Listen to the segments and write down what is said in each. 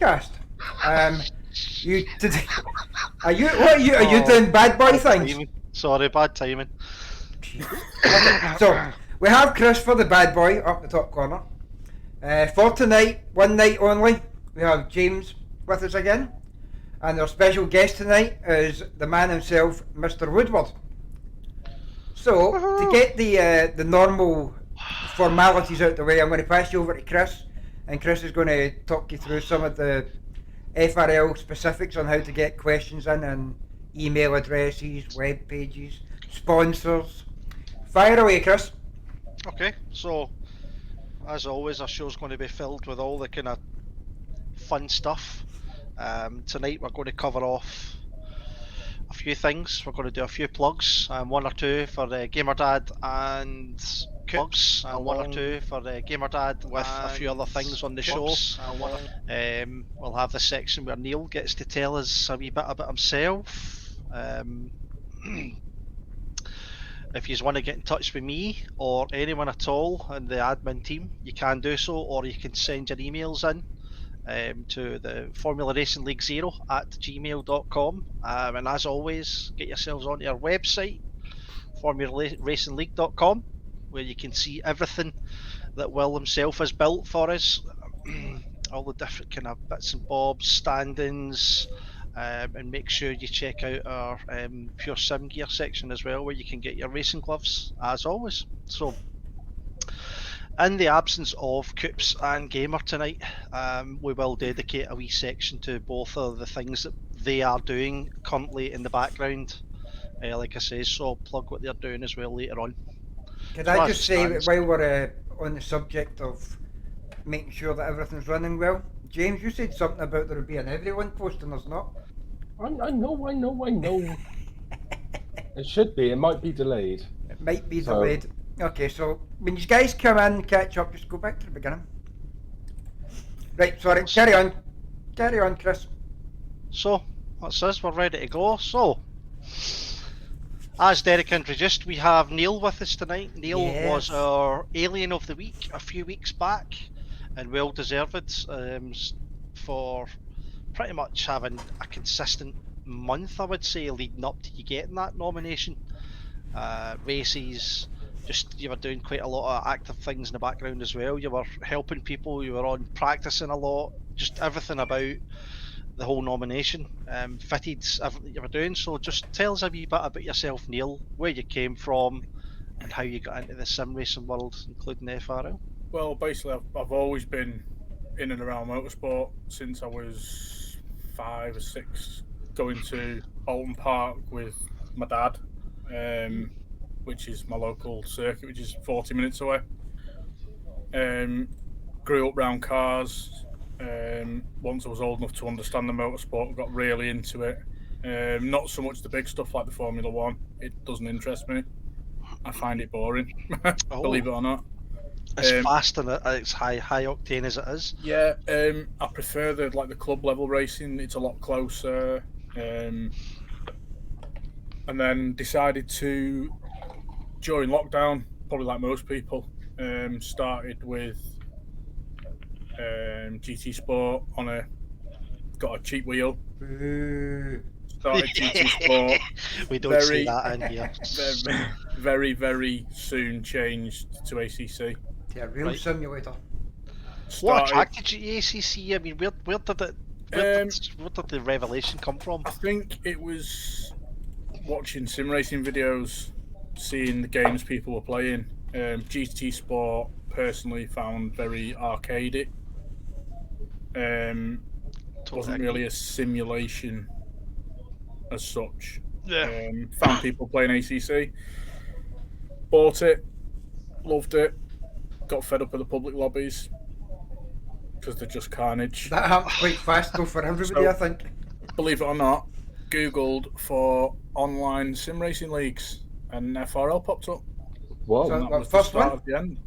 FRL'Cast. You did. Are you? What are you? Are you doing bad boy things? Timing. Sorry, bad timing. Okay, so we have Chris for the bad boy up the top corner. For tonight, one night only, we have James with us again, and our special guest tonight is the man himself, Mr. Woodward. So to get the normal formalities out the way, I'm going to pass you over to Chris, and Chris is going to talk you through some of the FRL specifics on how to get questions in and email addresses, web pages, sponsors. Fire away, Chris. Okay, so as always, our show's going to be filled with all the kind of fun stuff. Tonight we're going to cover off a few things. We're going to do a few plugs, one or two for the GamerDad and plugs, one or two for the GamerDad with a few other things on the show. We'll have the section where Neil gets to tell us a wee bit about himself. If you want to get in touch with me or anyone at all in the admin team, you can do so, or you can send your emails in to the Formula Racing League 0 at gmail.com. And as always, get yourselves onto our website, formularacinleague.com, where you can see everything that Will himself has built for us. All the different kind of bits and bobs, standings, and make sure you check out our Pure Sim Gear section as well, where you can get your racing gloves, as always. So, in the absence of Coops and Gamer tonight, we will dedicate a wee section to both of the things that they are doing currently in the background. Like I say, so I'll plug what they're doing as well later on. Could I just say, while we're on the subject of making sure that everything's running well, James, you said something about there would be an everyone post and there's not. I know. It should be. It might be delayed. It might be delayed. Okay, so when you guys come in and catch up, just go back to the beginning. Right, sorry, carry on, Chris. So, that's us, we're ready to go. So, as Derek introduced, we have Neil with us tonight. Neil was our Alien of the Week a few weeks back, and well deserved for pretty much having a consistent month, I would say, leading up to you getting that nomination. Races, just you were doing quite a lot of active things in the background as well. You were helping people, you were on practicing a lot, just everything about the whole nomination fitted everything you were doing. So just tell us a wee bit about yourself, Neil, where you came from and how you got into the sim racing world, including the FRL. Well, basically I've always been in and around motorsport since I was 5 or 6, going to Alton Park with my dad, which is my local circuit, which is 40 minutes away. Grew up round cars. Once I was old enough to understand the motorsport, got really into it. Not so much the big stuff like the Formula 1. It doesn't interest me. I find it boring, believe it or not. As fast and it's high octane as it is. Yeah, I prefer the club level racing. It's a lot closer. And then decided to, during lockdown, probably like most people, started with GT Sport got a cheap wheel. Started GT Sport. We don't see that in here. Very, very soon changed to ACC. Yeah, real simulator. What attracted you to ACC? I mean, where did it? Where did the revelation come from? I think it was watching sim racing videos, seeing the games people were playing. GT Sport personally found very arcadey. Wasn't really a simulation as such. Yeah. Found people playing ACC. Bought it, loved it. Got fed up with the public lobbies because they're just carnage. That happened quite fast though for everybody, I think. Believe it or not, Googled for online sim racing leagues and FRL popped up. Whoa. So that was the start of the end.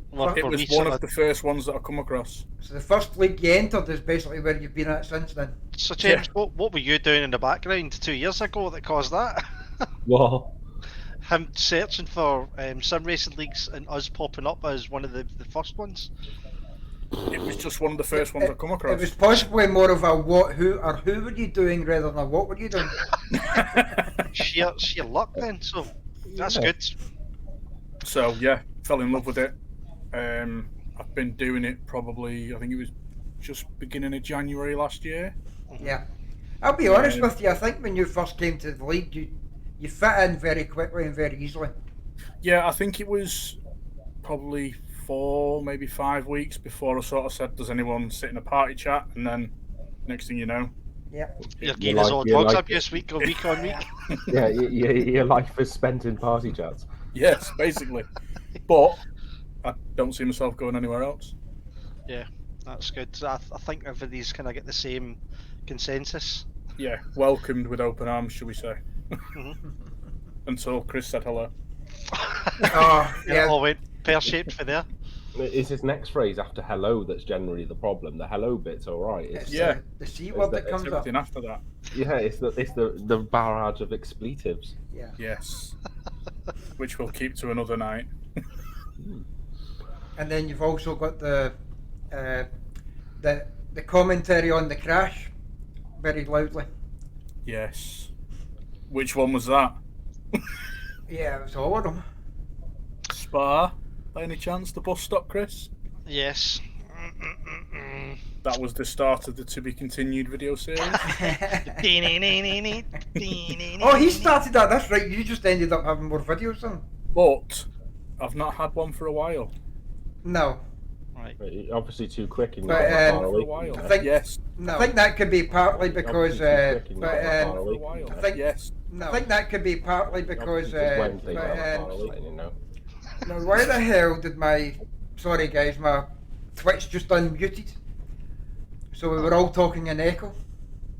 Well, It was one of the first ones that I come across. So the first league you entered is basically where you've been at since then. So James, what were you doing in the background 2 years ago that caused that? Whoa. Him searching for sim racing leagues and us popping up as one of the first ones. It was just one of the first ones I come across. It was possibly more of a what, who, or who were you doing rather than a what were you doing. sheer luck then. So that's good. So yeah, fell in love with it. I've been doing it probably, I think it was just beginning of January last year. Yeah. I'll be honest with you, I think when you first came to the league, you fit in very quickly and very easily. Yeah, I think it was probably 4, maybe 5 weeks before I sort of said, does anyone sit in a party chat? And then next thing you know. Yeah. You're getting us all dogs abuse week on week. Yeah, your life is spent in party chats. Yes, basically. But I don't see myself going anywhere else. Yeah, that's good. I think everybody's kind of get the same consensus. Yeah, welcomed with open arms, shall we say. Mm-hmm. Until Chris said hello. Oh, yeah. It all went pear-shaped for there. It's his next phrase after hello that's generally the problem. The hello bit's all right. It's Yeah. the C word that comes up. Everything after that. Yeah, it's the barrage of expletives. Yeah. Yes. Which we'll keep to another night. And then you've also got the commentary on the crash very loudly. Yes. Which one was that? Yeah, it was all of them. Spa, by any chance, the bus stop, Chris? Yes. That was the start of the to be continued video series. Oh, he started that. That's right. You just ended up having more videos than him. But I've not had one for a while. No. Right. But obviously too quick and But, you're not far For a away. while. I think- Yes. I think that could be partly because. Obviously too quick and But you're not far For a away. while. I think- Yes. I think that could be partly because. Obviously just Wednesday, but, you're not far away, you know. now, why the hell did my. Sorry, guys, my Twitch just unmuted? So we were all talking in echo.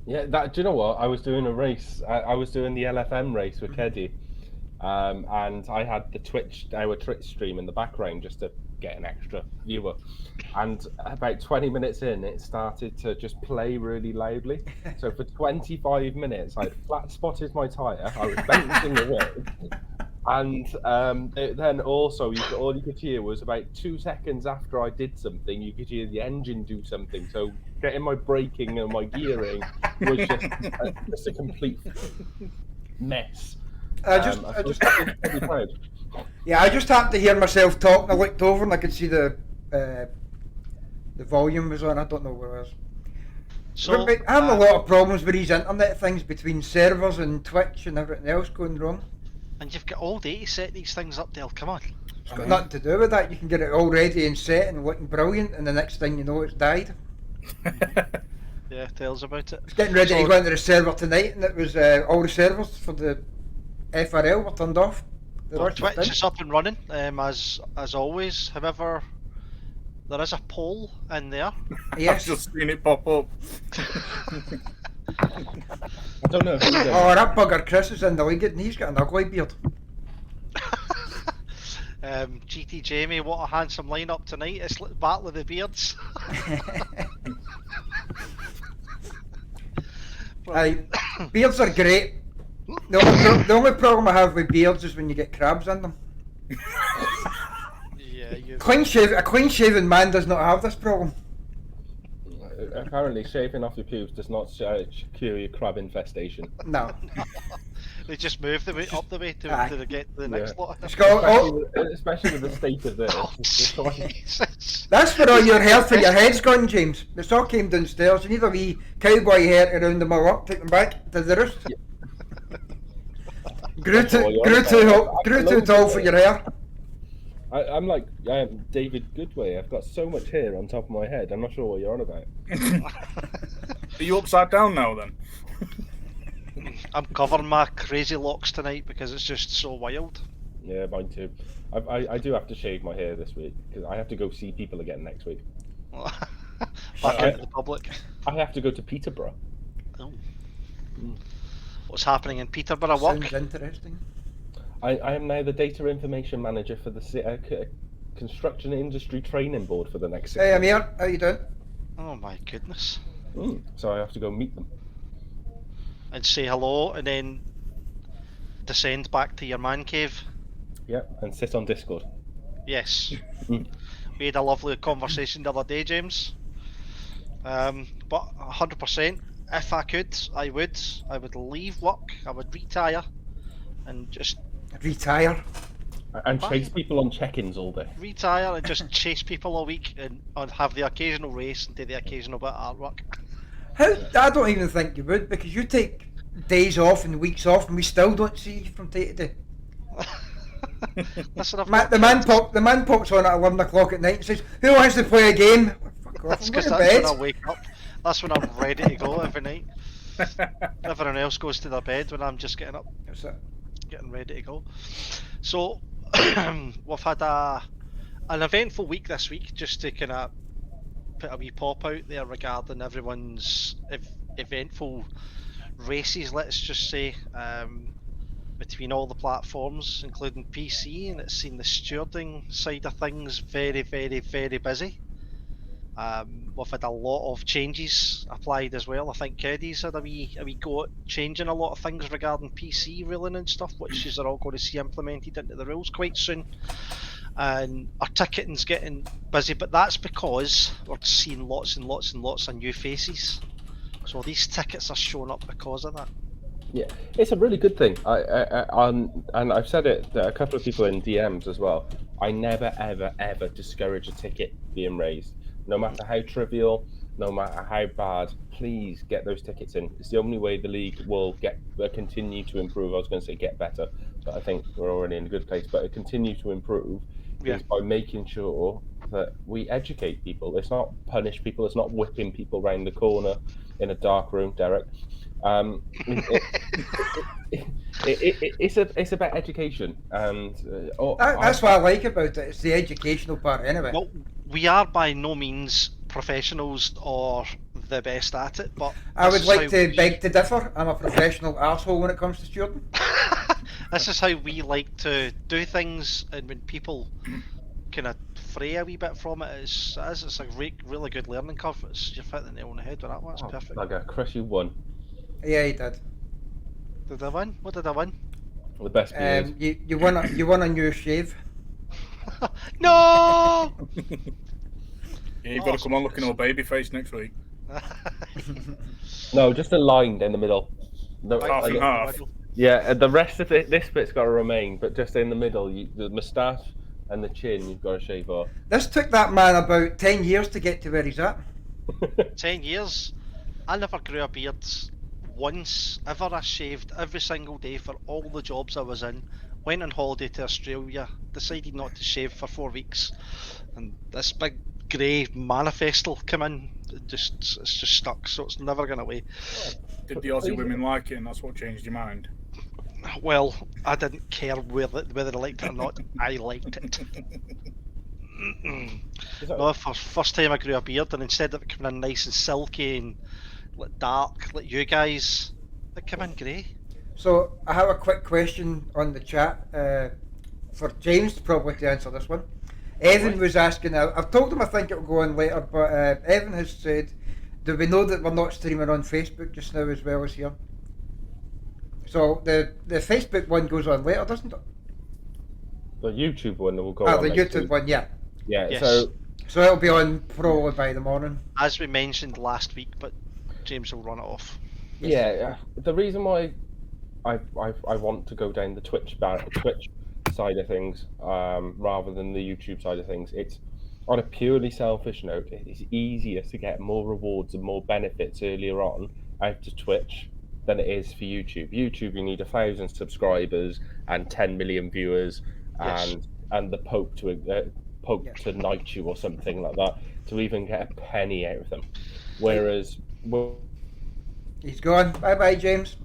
Yeah, do you know what? I was doing a race. I was doing the LFM race with Keddy, and I had our Twitch stream in the background just to get an extra viewer. And about 20 minutes in, it started to just play really loudly. So for 25 minutes, I flat spotted my tyre. I was bouncing away. And then also, all you could hear was about 2 seconds after I did something, you could hear the engine do something. So getting my braking and my gearing was just a complete mess. I just happened to hear myself talking. I looked over and I could see the volume was on. I don't know where it was. So I'm having a lot of problems with these internet things between servers and Twitch and everything else going wrong. and you've got all day to set these things up, Dale. Come on. It's got nothing to do with that. You can get it all ready and set and looking brilliant, and the next thing you know, it's died. Yeah, tell us about it. I was getting ready So- to go into the server tonight, and it was all the servers for the FRL were turned off. The Well, rest was Twitch down. is up and running, as always. However, there is a poll in there. I've Yes. just seen it pop up. I don't know. Oh, that bugger Chris is in the league, and he's got an ugly beard. GT Jamie, what a handsome lineup tonight. It's like Battle of the Beards. Aye, beards are great. The only problem I have with beards is when you get crabs in them. Yeah, you. A clean-shaven man does not have this problem. Apparently, shaving off your pubes does not cure your crab infestation. No. They just move the way up the way to Aye. get to the next Yeah. lot. It's got all, Especially with the state of this. Oh, It's like- Jesus. that's where all your hair for your head's gone, James. It's all came downstairs. You need a wee cowboy hair to round them all up, take them back to the roost. Grew too tall for your hair. I'm like David Goodway. I've got so much hair on top of my head. I'm not sure what you're on about. Are you upside down now then? I'm covering my crazy locks tonight because it's just so wild. Yeah, mine too. I do have to shave my hair this week because I have to go see people again next week. Back into the public. I have to go to Peterborough. Oh. What's happening in Peterborough? Work? Sounds interesting. I am now the data information manager for the construction industry training board for the next 6 Hey, I'm months. here. How you doing? Oh my goodness. So I have to go meet them. And say hello and then descend back to your man cave. Yeah, and sit on Discord. Yes. We had a lovely conversation the other day, James. But 100%, if I could, I would. I would leave work. I would retire, and just Retire. And Bye. chase people on check-ins all day. retire and just chase people all week and have the occasional race and do the occasional bit of artwork. How? I don't even think you would, because you take days off and weeks off, and we still don't see you from day to day. Listen, I've Ma- got the man kids. the man pops on at 11 o'clock at night and says, "Who wants to play a game?" Fuck off. That's I'm because going to that's when bed. I wake up. That's when I'm ready to go every night. Everyone else goes to their bed when I'm just getting up, That's it. getting ready to go. So we've had an eventful week this week, just to kind of put a wee pop out there regarding everyone's eventful races, let's just say, between all the platforms, including PC, and it's seen the stewarding side of things very, very, very busy. We've had a lot of changes applied as well. I think Keddy's had a wee go at changing a lot of things regarding PC ruling and stuff, which is are all going to see implemented into the rules quite soon. And our ticketing's getting busy, but that's because we're seeing lots and lots and lots of new faces. So these tickets are showing up because of that. Yeah, it's a really good thing. And I've said it to a couple of people in DMs as well. I never, ever, ever discourage a ticket being raised, no matter how trivial, no matter how bad. Please get those tickets in. It's the only way the league will continue to improve. I was going to say get better, but I think we're already in a good place. But continue to improve is by making sure that we educate people. It's not punish people. It's not whipping people round the corner in a dark room, Derek. It's about education, and That's what I like about it. It's the educational part, anyway. Well, we are by no means professionals or the best at it, but I would this is like how to we- beg to differ. I'm a professional arsehole when it comes to stewarding. This is how we like to do things, and when people kind of fray a wee bit from it, it's a really good learning curve. You've hit the nail on the head with that one. It's perfect. Bugger, Chris, you won. Yeah, he did. Did I win? What did I win? The best beers. You won a new shave. No! Yeah, you've got to come on looking all baby face next week. No, just a line in the middle. Half and half. Yeah, the rest of this bit's got to remain, but just in the middle, the moustache and the chin, you've got to shave off. This took that man about 10 years to get to where he's at. 10 years. I never grew a beard once ever. I shaved every single day for all the jobs I was in. Went on holiday to Australia, decided not to shave for 4 weeks, and this big grey manifesto come in. It's just stuck, so it's never going away. Did the Aussie women like it, and that's what changed your mind? Well, I didn't care whether I liked it or not. I liked it. No, first time I grew a beard, and instead of it coming in nice and silky and like dark like you guys, it came in grey. So I have a quick question on the chat for James, probably to answer this one. Evan was asking, I've told him I think it'll go on later, but Evan has said, do we know that we're not streaming on Facebook just now as well as here? So the Facebook one goes on later, doesn't it? The YouTube one will go Oh, on the next YouTube week. one, yeah. Yeah, Yes. So it'll be on probably by the morning. As we mentioned last week, but James will run it off. Yeah. The reason why I want to go down the Twitch side of things rather than the YouTube side of things, it's on a purely selfish note. It's easier to get more rewards and more benefits earlier on out of Twitch than it is for YouTube. YouTube, you need 1,000 subscribers and 10 million viewers, Yes. and the Pope to knight you or something like that to even get a penny out of them. Whereas, He's gone. Bye bye, James.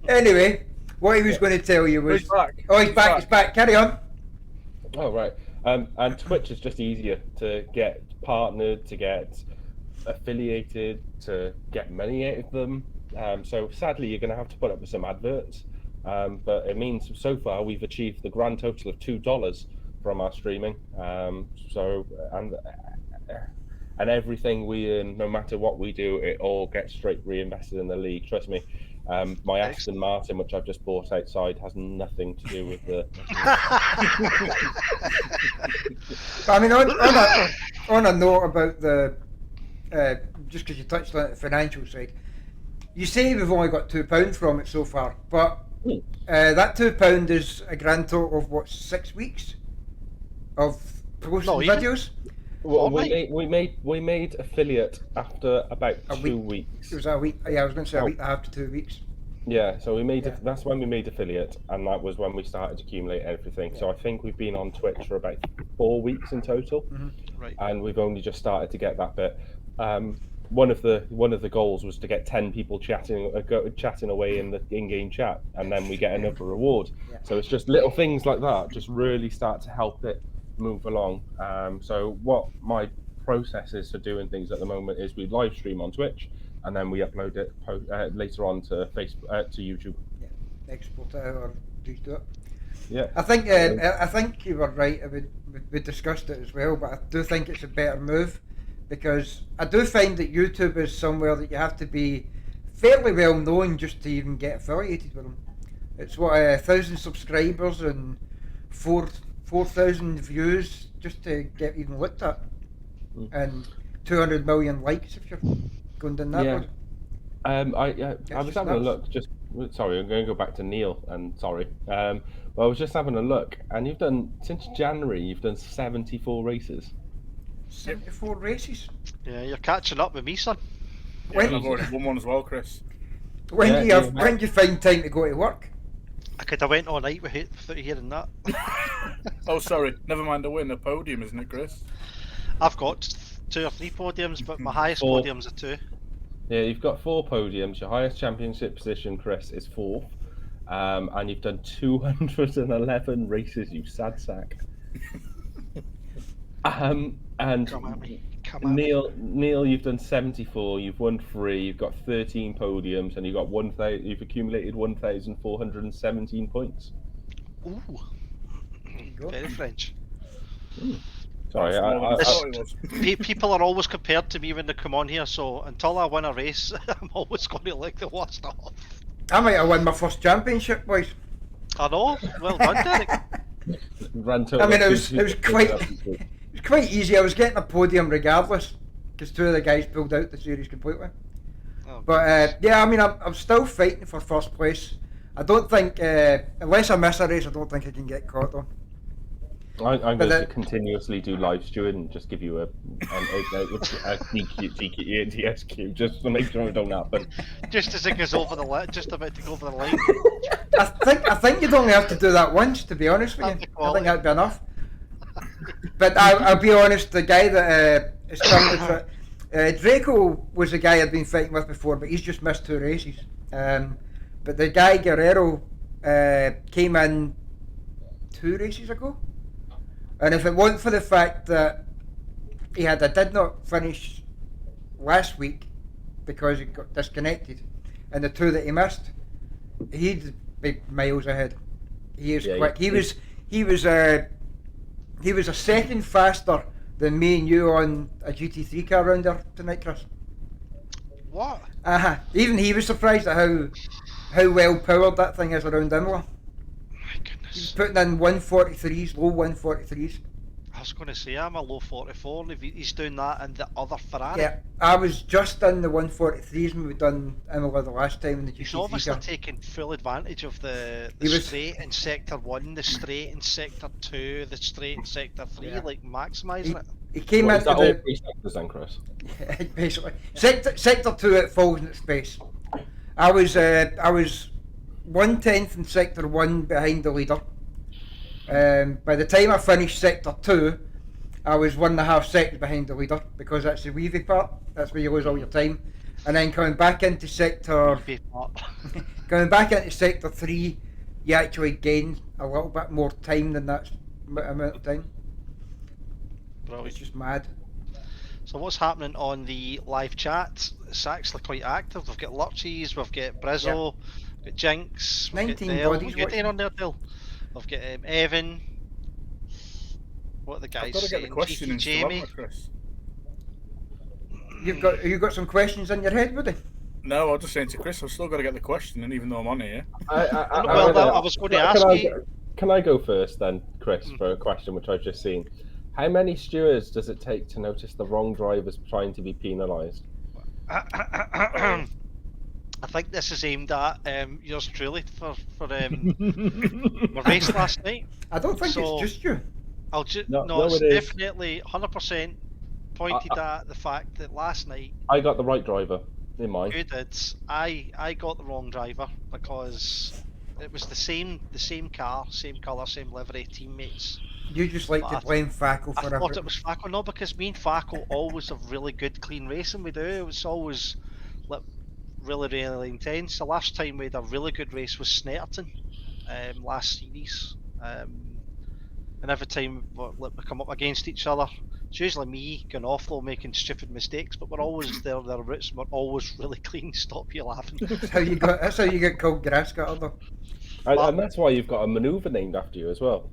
Anyway, what he was going to tell you was. He's back. Oh, he's back. He's back. Carry on. oh right, and Twitch is just easier to get partnered, to get affiliated, to get money out of them. So sadly, you're going to have to put up with some adverts. But it means so far we've achieved the grand total of $2 from our streaming. And everything we earn, no matter what we do, it all gets straight reinvested in the league. Trust me, My Aston Martin, which I've just bought outside, has nothing to do with the. But I mean, on a note about the, just because you touched on it, the financial side, you say we've only got £2 from it so far, but that £2 is a grand total of what, 6 weeks of posting videos. Well, we made affiliate after about 2 weeks. It was a week. Yeah, I was going to say a week and a half to 2 weeks. Yeah, so we made that's when we made affiliate, and that was when we started to accumulate everything. So I think we've been on Twitch for about 4 weeks in total, Right. And we've only just started to get that bit. One of the goals was to get 10 people chatting away in the in-game chat, and then we get another reward. Yeah. So it's just little things like that just really start to help it move along. So what my process is for doing things at the moment is we live stream on Twitch, and then we upload it later on to Facebook, to YouTube. Yeah, export it out or just do it. Yeah, I think you were right. We discussed it as well, but I do think it's a better move, because I do find that YouTube is somewhere that you have to be fairly well known just to even get affiliated with them. It's what 1,000 subscribers and 4,000 views just to get even looked at, and 200 million likes if you're going down that road. I was having a look. Sorry, I'm going to go back to Neil. And sorry, well, I was just having a look, and you've done since January. You've done 74 races. 74 races. Yeah, you're catching up with me, son. Yeah, and I've already won one as well, Chris. When do you find time to go to work? I could have went all night without hearing that. Oh, sorry. Never mind a win, a podium, isn't it, Chris? I've got 2 or 3 podiums, but my highest podiums are 2. Yeah, you've got 4 podiums. Your highest championship position, Chris, is 4th, and you've done 211 races. You sad sack. And Come at me. Neil, you've done 74. You've won 3. You've got 13 podiums, and you've accumulated 1,417 points. Ooh, very French. Sorry, people are always compared to me when they come on here, so until I win a race, I'm always going to lick the worst off. I might have won my first championship, boys. I know. Well done, Derek. I mean, it was quite easy. I was getting a podium regardless, because 2 of the guys pulled out the series completely. Oh, but yeah, I mean, I'm still fighting for first place. I don't think, unless I miss a race, I don't think I can get caught though. I'm going to continuously do live steward and just give you a DSQ just to make sure it don't happen. Just as it goes over the line, just about to go over the line. I think you'd only have to do that once, to be honest with you. I think that'd be enough. But I'll be honest, the guy that is currently Draco was the guy I'd been fighting with before, but he's just missed 2 races. But the guy Guerrero came in 2 races ago. And if it wasn't for the fact that I did not finish last week because he got disconnected, and the 2 that he missed, he'd be miles ahead. He is quick. He was a second faster than me and you on a GT3 car round there tonight, Chris. What? Even he was surprised at how well powered that thing is around Imola. My goodness. He's putting in 143s, low 143s. I was going to say, I'm a low 44, and if he's doing that in the other Ferrari. Yeah, I was just in the 143s when we done Imola the last time in the GT3 He's obviously car. taking full advantage of the straight in Sector 1, the straight in Sector 2, the straight in Sector 3, like maximising it. He came into all 3 sectors then, Chris? basically. Sector 2, it falls in its space. I was 1/10 in Sector 1 behind the leader. By the time I finished Sector 2, I was 1.5 seconds behind the leader, because that's the weavy part. That's where you lose all your time. And then coming back into Sector 3, you actually gain a little bit more time than that amount of time. Brilliant. It's just mad. So what's happening on the live chat? It's actually quite active. We've got Lurchies, we've got Brizzo, we've got Jinx, we've 19 got Dale. bodies. What on there, Dale? We've got Evan. What are the guys I've got to get the saying? question GT in Jamie. Chris. You got some questions in your head, Woody? No, I was just saying to Chris, I've still got to get the question in, even though I'm on here. I was going to ask you. Can I go first then, Chris, for a question which I've just seen? How many stewards does it take to notice the wrong drivers trying to be penalised? I think this is aimed at yours truly for my race last night. I don't think it's just you. It's definitely 100% pointed at the fact that last night I got the right driver in mind. you did. I got the wrong driver because it was the same car, same colour, same livery, teammates. You just like to blame Faco for I everything. thought it was Faco, no, because me and Faco always have really good, clean racing. We do. It was always like really, really intense. The last time we had a really good race was Snetterton, last series. And every time we come up against each other, it's usually me going off though, making stupid mistakes, but we're always there routes and we're always really clean. Stop you laughing. That's how you get called grass cutter though. And that's why you've got a manoeuvre named after you as well.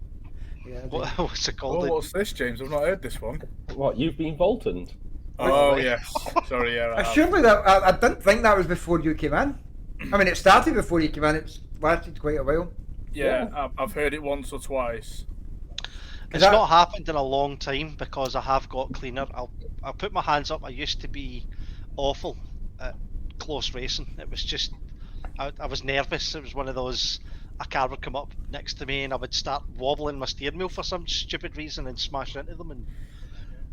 Yeah, What's it called? Oh, what's this, James? I've not heard this one. What, you've been Voltoned? Oh, yes. Sorry, yeah. Surely that I didn't think that was before you came in. I mean, it started before you came in. It's lasted quite a while. Yeah, I've heard it once or twice. It's not happened in a long time because I have got cleaner. I'll put my hands up. I used to be awful at close racing. It was just I was nervous. It was one of those. A car would come up next to me and I would start wobbling my steering wheel for some stupid reason and smash into them.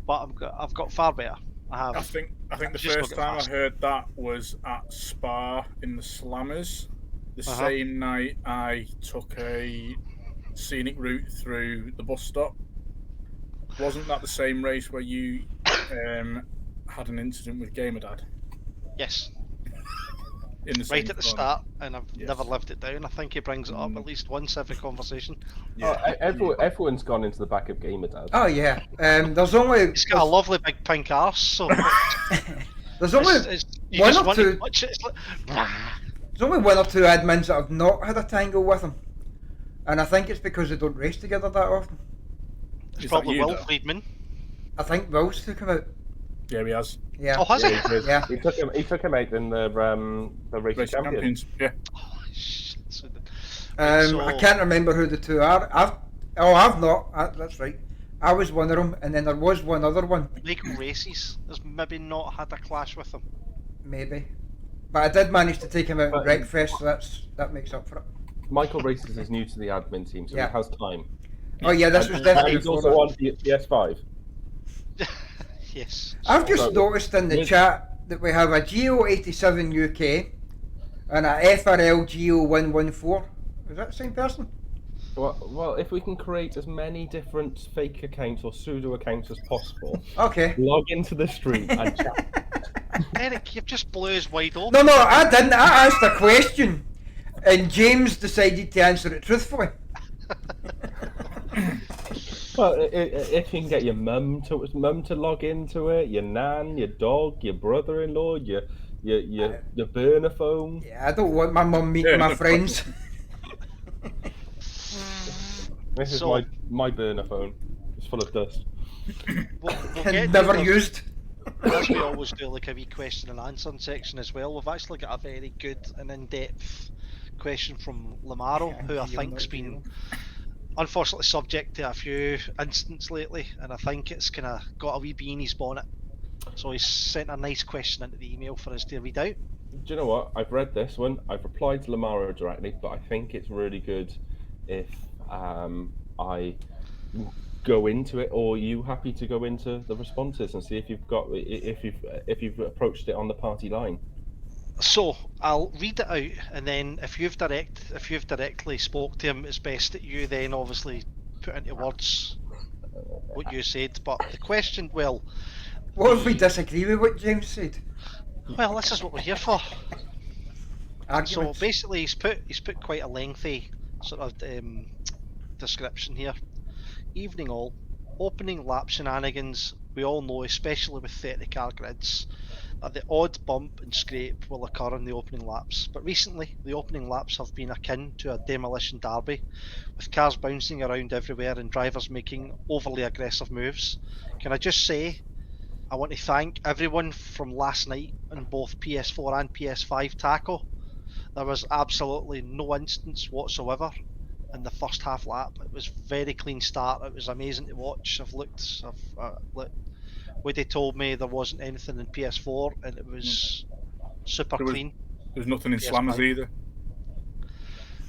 But I've got far better. I think the first time I heard that was at Spa in the Slammers. The same night I took a scenic route through the bus stop. Wasn't that the same race where you had an incident with Gamerdad? Yes. Right at the start, and I've never lived it down. I think he brings it up at least once every conversation. Yeah. Everyone's gone into the back of Gamerdad. Oh yeah. There's only. He's got a lovely big pink arse, so. There's only one or two. There's only one or two admins that have not had a tangle with him, and I think it's because they don't race together that often. It's probably Will Friedman. I think Will's took him out. Yeah, he has. Yeah. Oh, has he? Yeah. He took him out in the Race Champions. Yeah. Oh, shit. I can't remember who the two are. I've not. That's right. I was one of them, and then there was one other one. Michael Races has maybe not had a clash with him. Maybe, but I did manage to take him out at Wreckfest, so that makes up for it. Michael Races is new to the admin team, so he has time. Oh yeah, this was definitely. He's also on PS5. Yes. I've just noticed in the chat that we have a Geo87 UK and a FRL Geo114. Is that the same person? Well, if we can create as many different fake accounts or pseudo accounts as possible, okay. Log into the stream and chat. Eric, you've just blew us wide open. No, I didn't. I asked a question, and James decided to answer it truthfully. Well, if you can get your mum to log into it, your nan, your dog, your brother-in-law, your burner phone. Yeah, I don't want my mum meeting my friends. This is my burner phone. It's full of dust. We'll never used. As we always do, like a wee question and answer section as well. We've actually got a very good and in-depth question from Lamaro, who I think's been unfortunately subject to a few incidents lately, and I think it's kind of got a wee bee in his bonnet. So he's sent a nice question into the email for us to read out. Do you know what? I've read this one. I've replied to Lamaro directly, but I think it's really good if I go into it, or are you happy to go into the responses and see if you've approached it on the party line? So I'll read it out, and then if you've directly spoke to him, it's best that you then obviously put into words what you said. But the question, what if we disagree with what James said? Well, this is what we're here for. Arguments. So basically, he's put quite a lengthy sort of description here. Evening all, opening lap shenanigans. We all know, especially with 30-car grids, that the odd bump and scrape will occur in the opening laps. But recently, the opening laps have been akin to a demolition derby, with cars bouncing around everywhere and drivers making overly aggressive moves. Can I just say I want to thank everyone from last night on both PS4 and PS5 tackle. There was absolutely no instance whatsoever in the first half lap. It was very clean start. It was amazing to watch. Woody told me there wasn't anything in PS4 and it was super clean. There's nothing in PS5. Slammers either.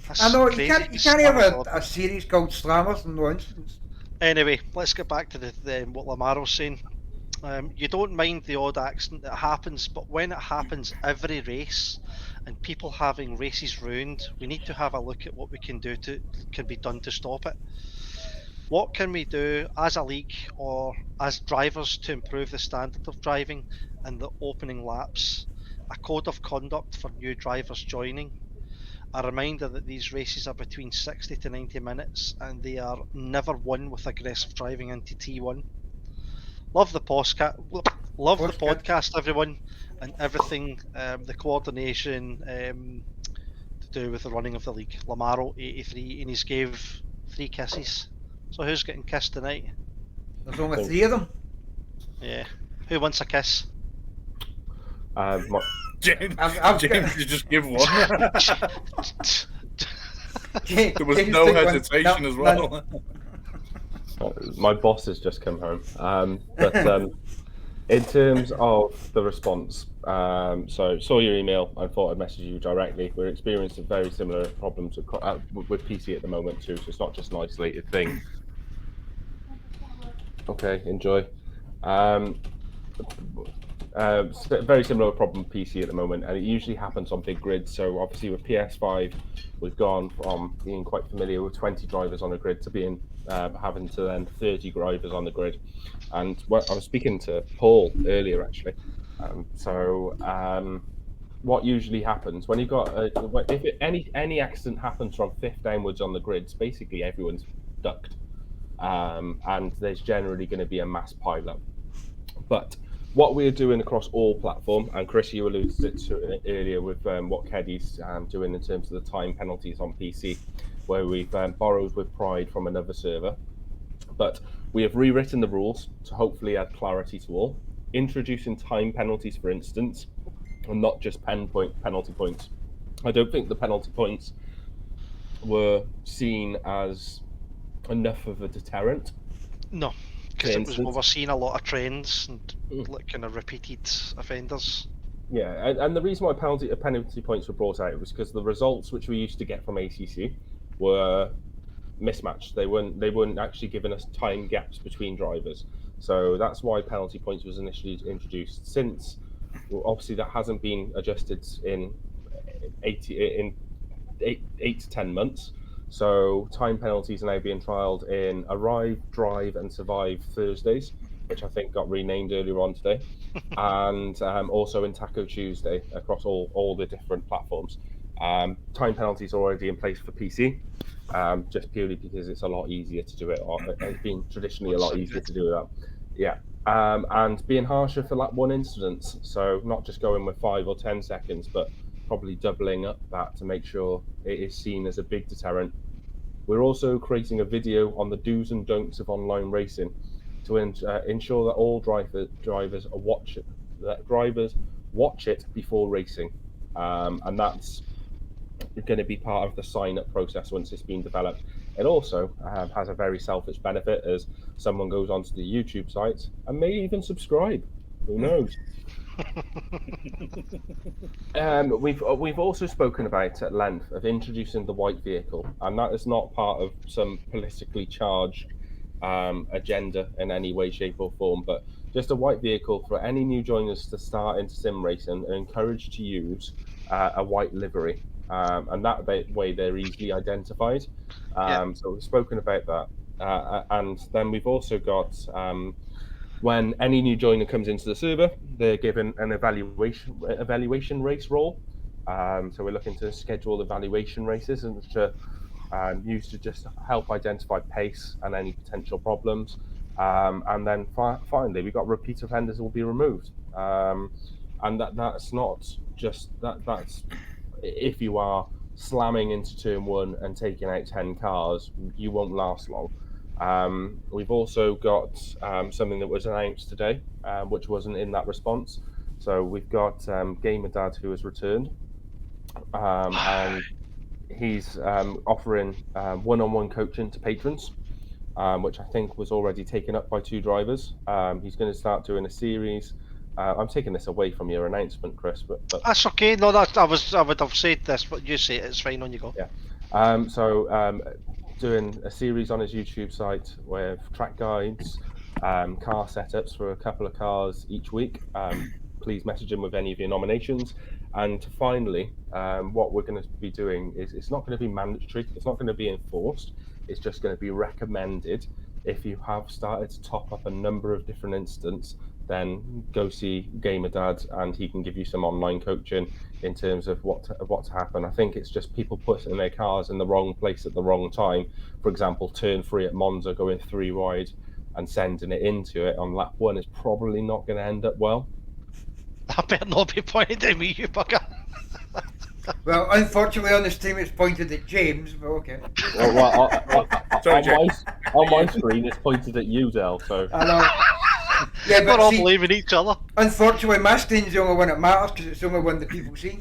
That's I know, you crazy. can't have a series called Slammers in no instance. Anyway, let's get back to what Lamaro's saying. You don't mind the odd accident that happens, but when it happens every race and people having races ruined, we need to have a look at what we can be done to stop it. What can we do as a league or as drivers to improve the standard of driving and the opening laps? A code of conduct for new drivers joining. A reminder that these races are between 60 to 90 minutes and they are never won with aggressive driving into T1. Love the podcast, everyone, and everything, the coordination to do with the running of the league. Lamaro 83, and he's gave 3 kisses. So who's getting kissed tonight? There's only 3 of them. Yeah. Who wants a kiss? James just give one. There was no hesitation as well. My boss has just come home. But in terms of the response, so saw your email and thought I'd message you directly. We're experiencing very similar problems with PC at the moment too, so it's not just an isolated thing. Okay, enjoy. Very similar problem with PC at the moment, and it usually happens on big grids. So obviously with PS5, we've gone from being quite familiar with 20 drivers on a grid to being having to then 30 drivers on the grid. And I was speaking to Paul earlier actually. What usually happens when you got any accident happens from 5th downwards on the grids, basically everyone's ducked, and there's generally going to be a mass pileup. But what we're doing across all platform, and Chris, you alluded to it earlier with what Keddy's doing in terms of the time penalties on PC, where we've borrowed with pride from another server. But we have rewritten the rules to hopefully add clarity to all, introducing time penalties, for instance, and not just penalty points. I don't think the penalty points were seen as enough of a deterrent. No. Because we were seeing a lot of trends and kind of repeated offenders. Yeah, and the reason why penalty points were brought out was because the results which we used to get from ACC were mismatched. They weren't actually giving us time gaps between drivers. So that's why penalty points was initially introduced. Since obviously that hasn't been adjusted in 8 to 10 months. So time penalties are now being trialled in Arrive, Drive and Survive Thursdays, which I think got renamed earlier on today, and also in Taco Tuesday across all the different platforms. Time penalties are already in place for PC, just purely because it's a lot easier to do it, or it's been traditionally a lot easier to do that. Yeah, and being harsher for that one incident, so not just going with 5 or 10 seconds, but probably doubling up that to make sure it is seen as a big deterrent. We're also creating a video on the do's and don'ts of online racing to ensure that all drivers watch it before racing, and that's going to be part of the sign-up process once it's been developed. It also has a very selfish benefit as someone goes onto the YouTube site and may even subscribe. Who knows? We've also spoken about at length of introducing the white vehicle, and that is not part of some politically charged agenda in any way, shape, or form, but just a white vehicle for any new joiners to start into sim racing and encouraged to use a white livery, and that way they're easily identified. So we've spoken about that, and then we've also got. When any new joiner comes into the server, they're given an evaluation race role. So we're looking to schedule evaluation races, and which are used to just help identify pace and any potential problems. And then finally, we've got repeat offenders will be removed. And that's not just that's if you are slamming into turn 1 and taking out 10 cars, you won't last long. We've also got something that was announced today, which wasn't in that response. So we've got Gamer Dad, who has returned, and he's offering one-on-one coaching to patrons, which I think was already taken up by 2 drivers. He's going to start doing a series. I'm taking this away from your announcement, Chris, but That's okay. No, I would have said this, but you say it. It's fine. On you go. yeah. Doing a series on his YouTube site with track guides, car setups for a couple of cars each week. Please message him with any of your nominations. And finally, what we're going to be doing is it's not going to be mandatory. It's not going to be enforced. It's just going to be recommended. If you have started to top up a number of different instants, then go see Gamer Dad, and he can give you some online coaching in terms of what to happen. I think it's just people putting their cars in the wrong place at the wrong time. For example, turn 3 at Monza, going 3 wide and sending it into it on lap 1 is probably not going to end up well. I better not be pointed at me, you bugger. Well, unfortunately on this team it's pointed at James, but okay. On my screen it's pointed at you, Del. So I know. Yeah, We're but all see, believing each other. unfortunately my screen's the only one that matters because it's the only one that people see.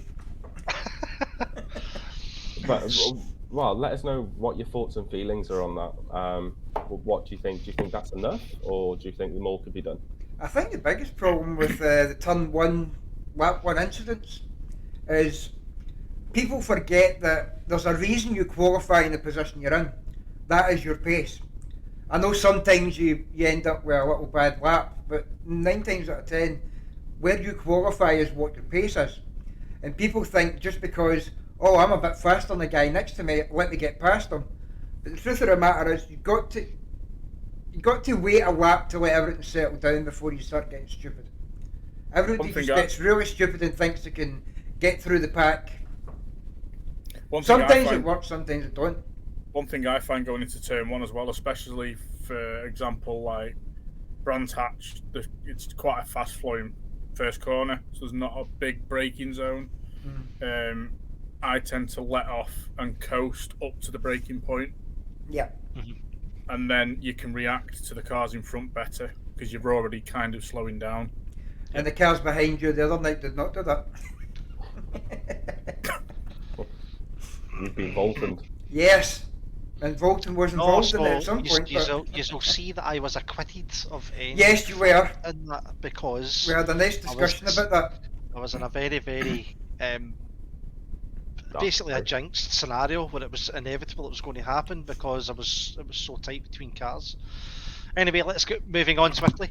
But well, let us know what your thoughts and feelings are on that. What do you think? Do you think that's enough, or do you think more could be done? I think the biggest problem with the turn 1, lap 1 incidents is people forget that there's a reason you qualify in the position you're in. That is your pace. I know sometimes you end up with a little bad lap, but 9 times out of 10, where you qualify is what your pace is. And people think just because, oh, I'm a bit faster than the guy next to me, let me get past him. But the truth of the matter is, you've got to wait a lap to let everything settle down before you start getting stupid. Everybody just gets really stupid and thinks they can get through the pack. Sometimes it works, sometimes it don't. One thing I find going into turn 1 as well, especially for example like Brands Hatch, it's quite a fast flowing first corner, so there's not a big braking zone. I tend to let off and coast up to the braking point. Yeah. And then you can react to the cars in front better because you're already kind of slowing down. And the cars behind you the other night did not do that. You've been Voltoned. Yes. And Volton was involved in it at some point. You'll see that I was acquitted of any. Yes, you were. In that because we had a nice discussion about that. I was in a very, very basically a jinxed scenario where it was inevitable it was going to happen because it was so tight between cars. Anyway, let's get moving on swiftly.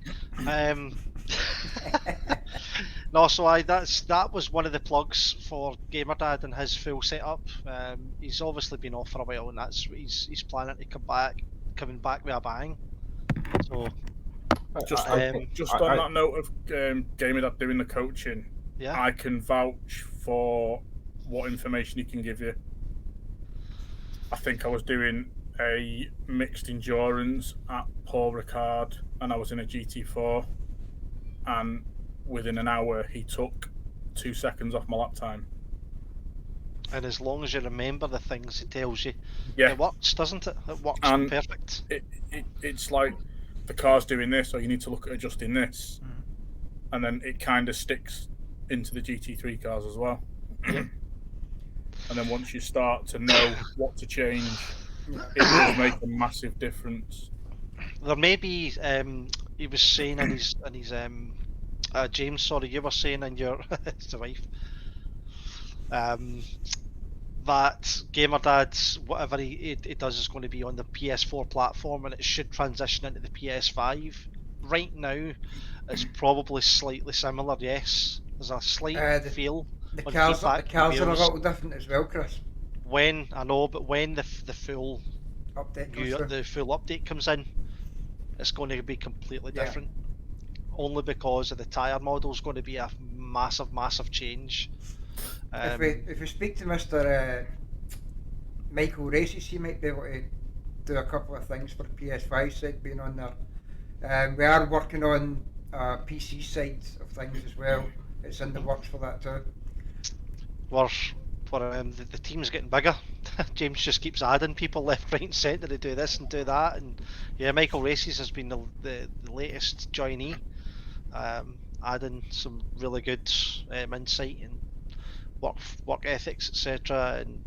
No, so that was one of the plugs for Gamer Dad and his full setup. He's obviously been off for a while, and he's planning to coming back with a bang. So just on that note of Gamer Dad doing the coaching, yeah, I can vouch for what information he can give you. I think I was doing a mixed endurance at Paul Ricard, and I was in a GT4, and within an hour he took 2 seconds off my lap time. And as long as you remember the things he tells you, yeah, it works, doesn't it? It works perfect. It's like the car's doing this, or you need to look at adjusting this, and then it kind of sticks into the GT3 cars as well. Yeah. And then once you start to know what to change, it does make a massive difference. There may be, he was saying in his James, sorry, you were saying in your it's the wife, that Gamer Dad's whatever he does is going to be on the PS4 platform, and it should transition into the PS5. Right now, it's probably slightly similar. Yes, there's a slight feel. The cars are a little different as well, Chris. When I know, but when the full update comes in, it's going to be completely different. Only because of the tyre model is going to be a massive change. If we speak to Mr. Michael Races, he might be able to do a couple of things for the PS5 side being on there. We are working on PC side of things as well. It's in the works for that too. We're for the team's getting bigger. James just keeps adding people left, right, and centre to do this and do that, and yeah, Michael Races has been the latest joinee, adding some really good insight and work ethics, etc., and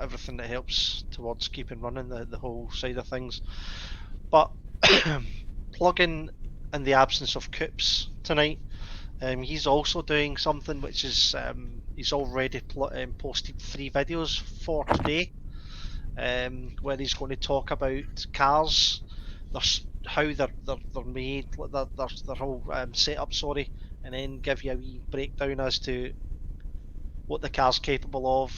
everything that helps towards keeping running the whole side of things. But plugging in the absence of Coops tonight, he's also doing something which is he's already posted 3 videos for today, where he's going to talk about cars, how they're made, their whole setup, sorry, and then give you a wee breakdown as to what the car's capable of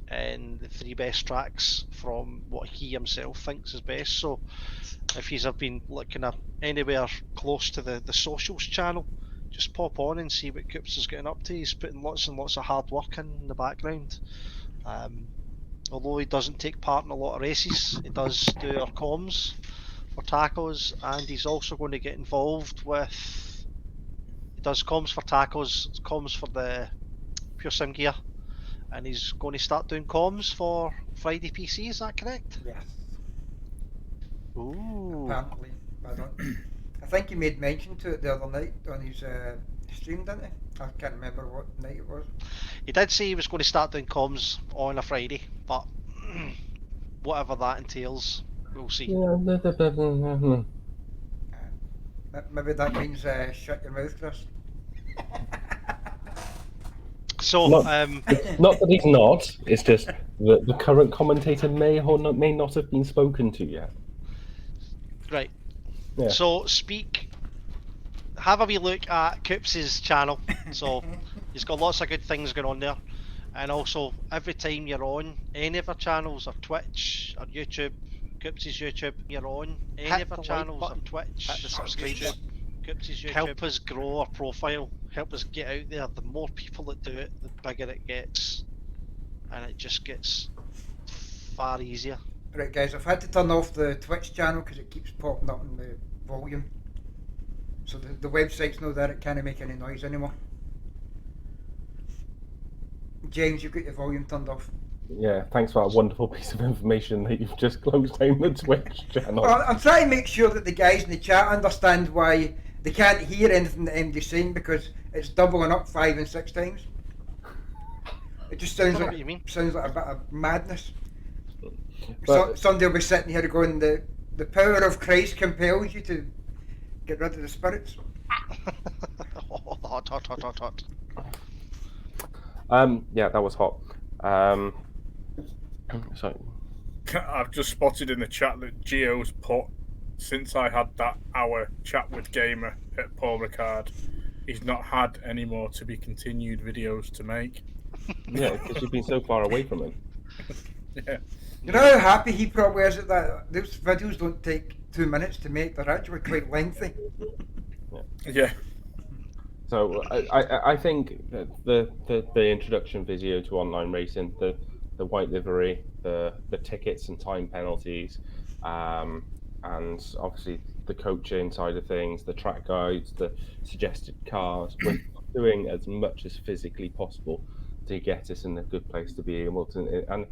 and the 3 best tracks from what he himself thinks is best. So if you've been looking at anywhere close to the socials channel, just pop on and see what Coops is getting up to. He's putting lots and lots of hard work in the background. Although he doesn't take part in a lot of races, he does do our comms for tacos, and he's also going to get involved with, he does comms for tacos, comms for the Pure Sim gear, and he's going to start doing comms for Friday PC, is that correct? Yes. Ooh. Apparently. I think he made mention to it the other night on his stream, didn't he? I can't remember what night it was. He did say he was going to start doing comms on a Friday, but whatever that entails, we'll see. Maybe that means shut your mouth, Chris. So, Not that he's not, it's just that the current commentator may not have been spoken to yet. right. Yeah. So have a wee look at Coops' channel. So he's got lots of good things going on there, and also every time you're on any of our channels, or Twitch, or YouTube, Coops' YouTube, you're on any of our channels, or Twitch, hit the subscribe YouTube, Coops' YouTube. Help us grow our profile. Help us get out there. The more people that do it, the bigger it gets, and it just gets far easier. Right, guys, I've had to turn off the Twitch channel because it keeps popping up in the volume. So the website's not there, it can't make any noise anymore. James, you've got your volume turned off. Yeah, thanks for that wonderful piece of information that you've just closed down the Twitch channel. Well, I'm trying to make sure that the guys in the chat understand why they can't hear anything that MD's saying, because it's doubling up 5 and 6 times. It just sounds I know like what you mean. sounds like a bit of madness. But- Somebody will be sitting here going, the power of Christ compels you to get rid of the spirits. Hot. Yeah, that was hot. So I've just spotted in the chat that Gio's put, since I had that hour chat with Gamer at Paul Ricard, he's not had any more to be continued videos to make. yeah, because you've been so far away from him. Yeah. You know how happy he probably is at that? Those videos don't take 2 minutes to make, they're actually quite lengthy. Yeah. So I think that the introduction video to online racing, the white livery, the tickets and time penalties, and obviously the coaching side of things, the track guides, the suggested cars, we're doing as much as physically possible to get us in a good place to be able to. And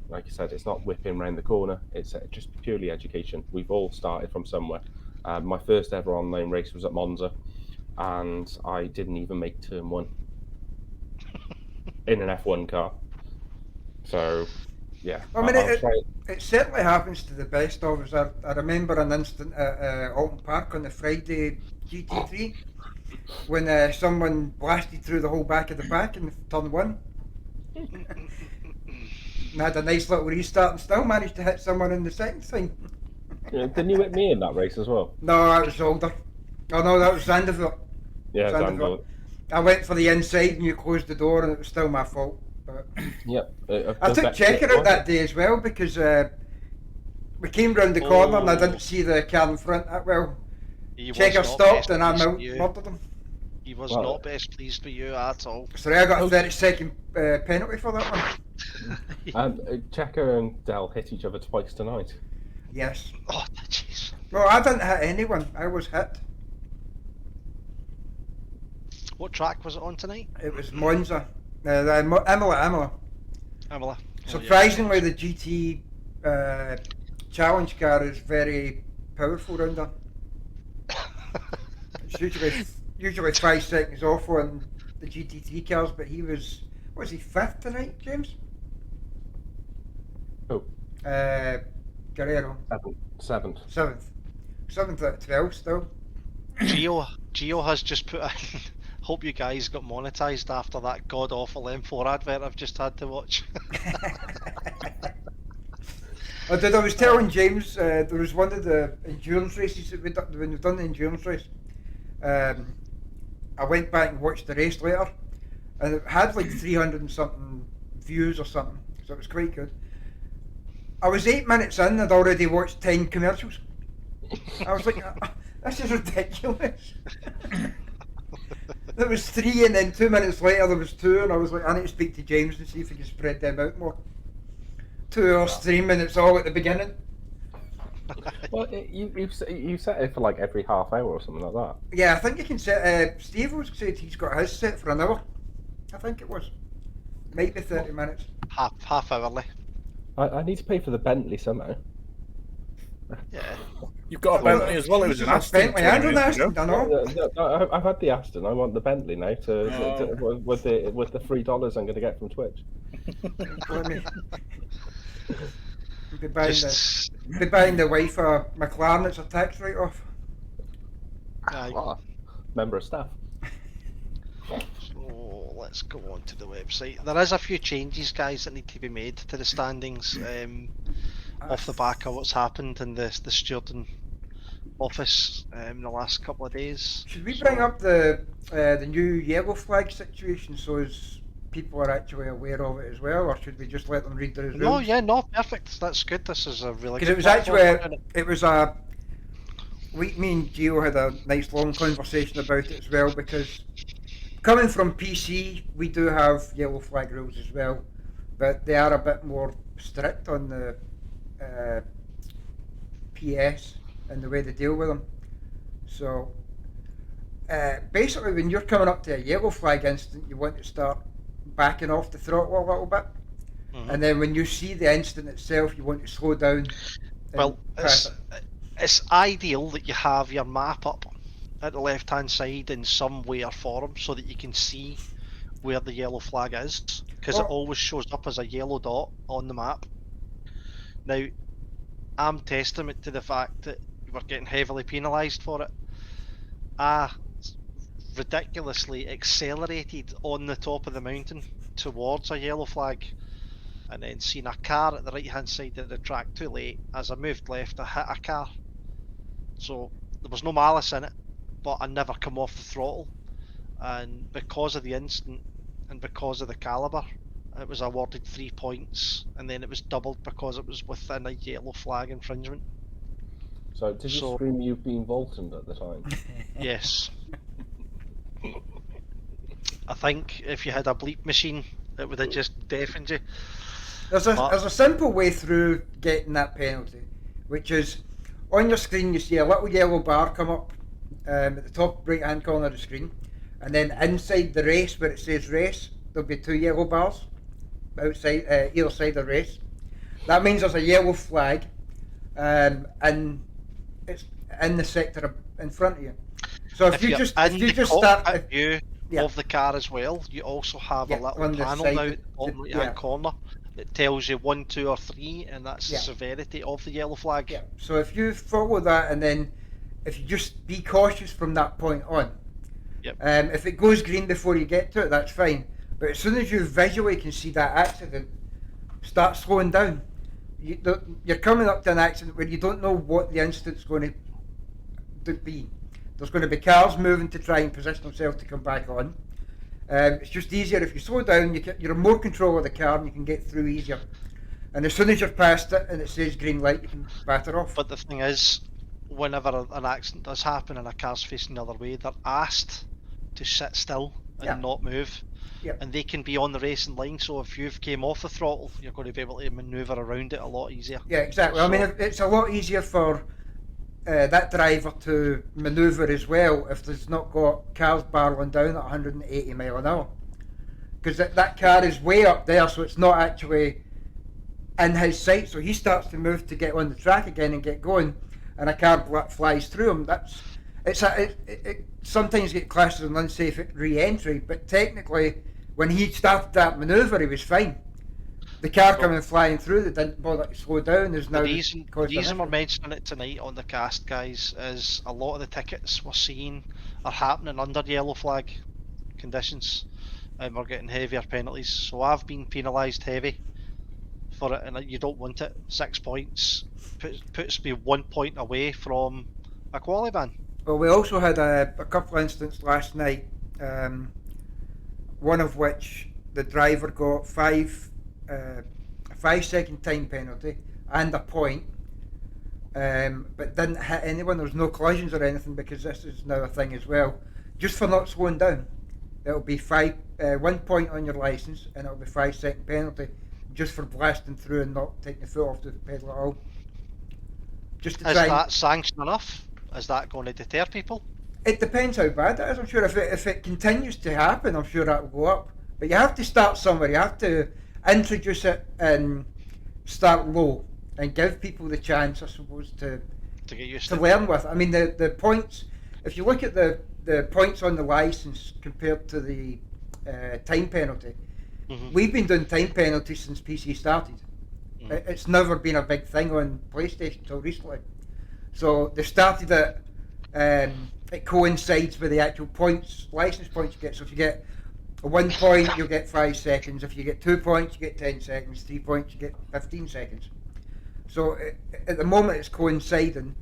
like I said, it's not whipping around the corner. It's just purely education. We've all started from somewhere. My first ever online race was at Monza, and I didn't even make turn 1 in an F1 car. So, yeah. I mean, I'll try. it certainly happens to the best of us. I remember an incident at Alton Park on the Friday GT3 when someone blasted through the whole back of the pack in turn 1. And had a nice little restart and still managed to hit someone in the second time. Didn't you hit me in that race as well? No, I was older. Oh no, that was Zandervoort. Yeah, Zandervoort. I went for the inside and you closed the door and it was still my fault. But Yep. I took Checker out that day as well because we came round the corner and I didn't see the car in front that well. Checker stopped and I murdered him. He was not best pleased with you at all. Sorry, I got a 30-second penalty for that one. Checker and Dell hit each other twice tonight. Yes. Oh, jeez. No, I didn't hit anyone. I was hit. What track was it on tonight? It was Monza. Imola. Imola. Surprisingly, the GT challenge car is very powerful round there. It's usually 5 seconds off on the GT3 cars, but he was 5th tonight, James? Who? Guerrero. 7th. 7th out of 12 still. Gio has just put in. Hope you guys got monetized after that god awful M4 advert I've just had to watch. I was telling James, there was one of the endurance races that when we've done the endurance race. I went back and watched the race later, and it had like 300 and something views or something, so it was quite good. I was 8 minutes in, I'd already watched 10 commercials. I was like, this is ridiculous. There was 3, and then 2 minutes later there was 2, and I was like, I need to speak to James and see if he can spread them out more. 2 hours, 3 minutes all at the beginning. Well, you set it for like every half hour or something like that. Yeah, I think you can set. Steve was said he's got his set for an hour. I think it was. Might be 30 minutes. Half hourly. I need to pay for the Bentley somehow. Yeah. You've got a Bentley as well. It was an Aston. Bentley and an Aston, I know. No, I've had the Aston. I want the Bentley now with the $3 I'm going to get from Twitch. Be buying the wife a McLaren. It's a tax write-off. Member of staff. So let's go on to the website. There is a few changes, guys, that need to be made to the standings off the back of what's happened in the stewarding office in the last couple of days. Should we bring up the new yellow flag situation so as people are actually aware of it as well, or should we just let them read the rules? No, yeah, no, perfect. That's good. This is a really good. Because it was actually me and Gio had a nice long conversation about it as well, because coming from PC, we do have yellow flag rules as well, but they are a bit more strict on the PS and the way they deal with them. So basically, when you're coming up to a yellow flag instant, you want to start backing off the throttle a little bit, and then when you see the instant itself, you want to slow down. Well, it's ideal that you have your map up at the left hand side in some way or form so that you can see where the yellow flag is, because it always shows up as a yellow dot on the map. Now, I'm testament to the fact that we're getting heavily penalised for it. Ridiculously accelerated on the top of the mountain towards a yellow flag, and then seen a car at the right hand side of the track too late. As I moved left, I hit a car. So there was no malice in it, but I never come off the throttle, and because of the instant and because of the calibre, it was awarded 3 points, and then it was doubled because it was within a yellow flag infringement. So did you scream you've been Voltoned at the time? Yes. I think if you had a bleep machine, it would have just deafened you. There's a simple way through getting that penalty, which is on your screen you see a little yellow bar come up at the top right hand corner of the screen, and then inside the race where it says race, there'll be 2 yellow bars outside either side of the race. That means there's a yellow flag, and it's in the sector in front of you. So if you just start view of the car as well, you also have a little panel now at the bottom right hand corner that tells you 1, 2 or 3, and that's the severity of the yellow flag. Yeah. So if you follow that, and then if you just be cautious from that point on. Yep. If it goes green before you get to it, that's fine. But as soon as you visually can see that accident, start slowing down. You're coming up to an accident where you don't know what the instant's going to be. There's going to be cars moving to try and position themselves to come back on. It's just easier if you slow down, you're in more control of the car and you can get through easier. And as soon as you're past it and it says green light, you can batter off. But the thing is, whenever an accident does happen and a car's facing the other way, they're asked to sit still and not move. Yep. And they can be on the racing line, so if you've came off the throttle, you're going to be able to manoeuvre around it a lot easier. Yeah, exactly. So, I mean, it's a lot easier for that driver to manoeuvre as well if there's not got cars barreling down at 180 mile an hour. because that car is way up there, so it's not actually in his sight. So he starts to move to get on the track again and get going, and a car flies through him. It sometimes get classed as an unsafe re-entry, but technically, when he started that manoeuvre, he was fine. The car coming flying through, they didn't bother to slow down. There's now The reason we're mentioning it tonight on the cast, guys, is a lot of the tickets we're seeing are happening under yellow flag conditions, and we're getting heavier penalties. So I've been penalised heavy for it, and you don't want it. 6 points puts me 1 point away from a quali ban. Well, we also had a couple of incidents last night, one of which the driver got a 5-second time penalty and a point, but didn't hit anyone. There was no collisions or anything, because this is now a thing as well. Just for not slowing down, it'll be 1 point on your licence, and it'll be 5-second penalty just for blasting through and not taking the foot off the pedal at all. Just to Is try. that sanction enough? Is that going to deter people? It depends how bad it is. I'm sure if it continues to happen, I'm sure that will go up. But you have to start somewhere. You have to introduce it and start low and give people the chance, I suppose, to get used to learn with. I mean, the points. If you look at the points on the licence compared to the time penalty, we've been doing time penalties since PC started. It's never been a big thing on PlayStation until recently. So they started it. It coincides with the actual licence points you get. So if you get 1 point, you'll get 5 seconds. If you get 2 points, you get 10 seconds. 3 points, you get 15 seconds. So at the moment, it's coinciding.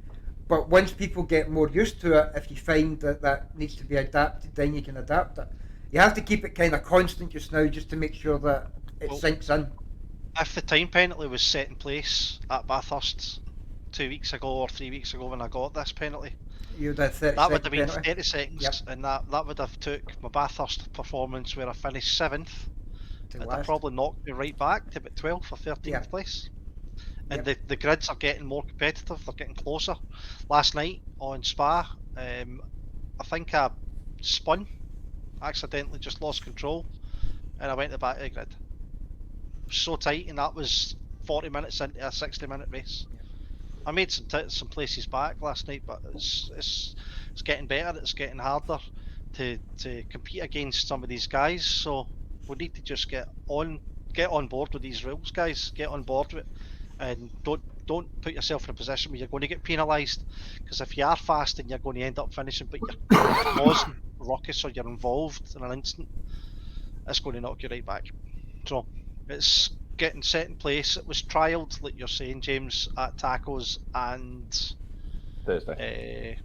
But once people get more used to it, if you find that needs to be adapted, then you can adapt it. You have to keep it kind of constant just now, just to make sure that it sinks in. If the time penalty was set in place at Bathurst 2 weeks ago or 3 weeks ago when I got this penalty, you'd have 30 that would have been penalty. 30 seconds, yep. And that would have took my Bathurst performance, where I finished 7th, and that probably knocked me right back to about 12th or 13th place. And the grids are getting more competitive, they're getting closer. Last night on Spa, I think I spun, accidentally just lost control, and I went to the back of the grid. It was so tight, and that was 40 minutes into a 60-minute race. I made some places back last night, but it's getting better. It's getting harder to compete against some of these guys. So we need to just get on board with these rules, guys. Get on board with it, and don't put yourself in a position where you're going to get penalised. Because if you are fast and you're going to end up finishing, but you're causing ruckus or you're involved in an incident, it's going to knock you right back. So it's getting set in place. It was trialled, like you're saying, James, at Tacos and Thursday.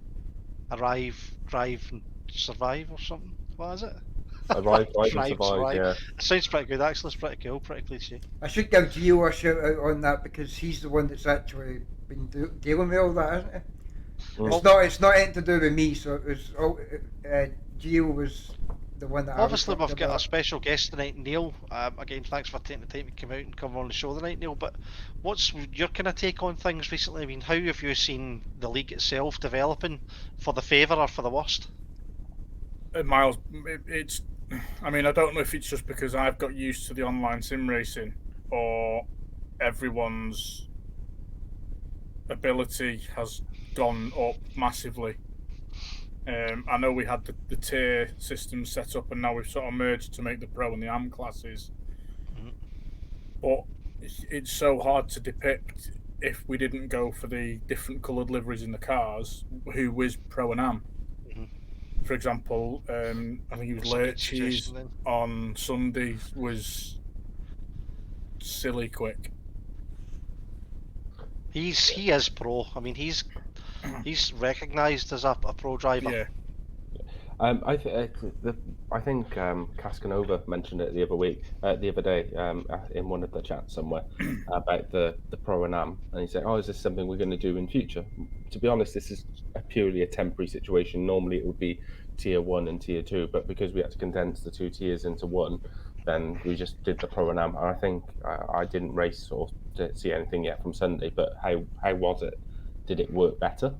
Arrive, Drive and Survive or something. What is it? Arrive, Drive and Survive, yeah. It sounds pretty good, actually. It's pretty cool, pretty cliche. I should give Gio a shout out on that, because he's the one that's actually been dealing with all that, isn't he? It's not anything to do with me, so it was Gio was the one that obviously we've got a special guest tonight, Neil. Again, thanks for taking the time to come out and come on the show tonight, Neil. But what's your kind of take on things recently? I mean, how have you seen the league itself developing, for the favour or for the worst? Miles, I mean, I don't know if it's just because I've got used to the online sim racing, or everyone's ability has gone up massively. I know we had the tier system set up, and now we've sort of merged to make the pro and the AM classes. But it's so hard to depict, if we didn't go for the different coloured liveries in the cars, who was pro and AM. For example, I think it was Lurches on Sunday was silly quick. He is pro. I mean, he's recognised as a pro driver. Yeah. I think Cascanova mentioned it the other day, in one of the chats somewhere, about the pro and am, and he said, "Oh, is this something we're going to do in future?" To be honest, this is purely a temporary situation. Normally, it would be tier 1 and tier 2, but because we had to condense the 2 tiers into one, then we just did the pro and am. And I think I didn't race or see anything yet from Sunday, but how was it? Did it work better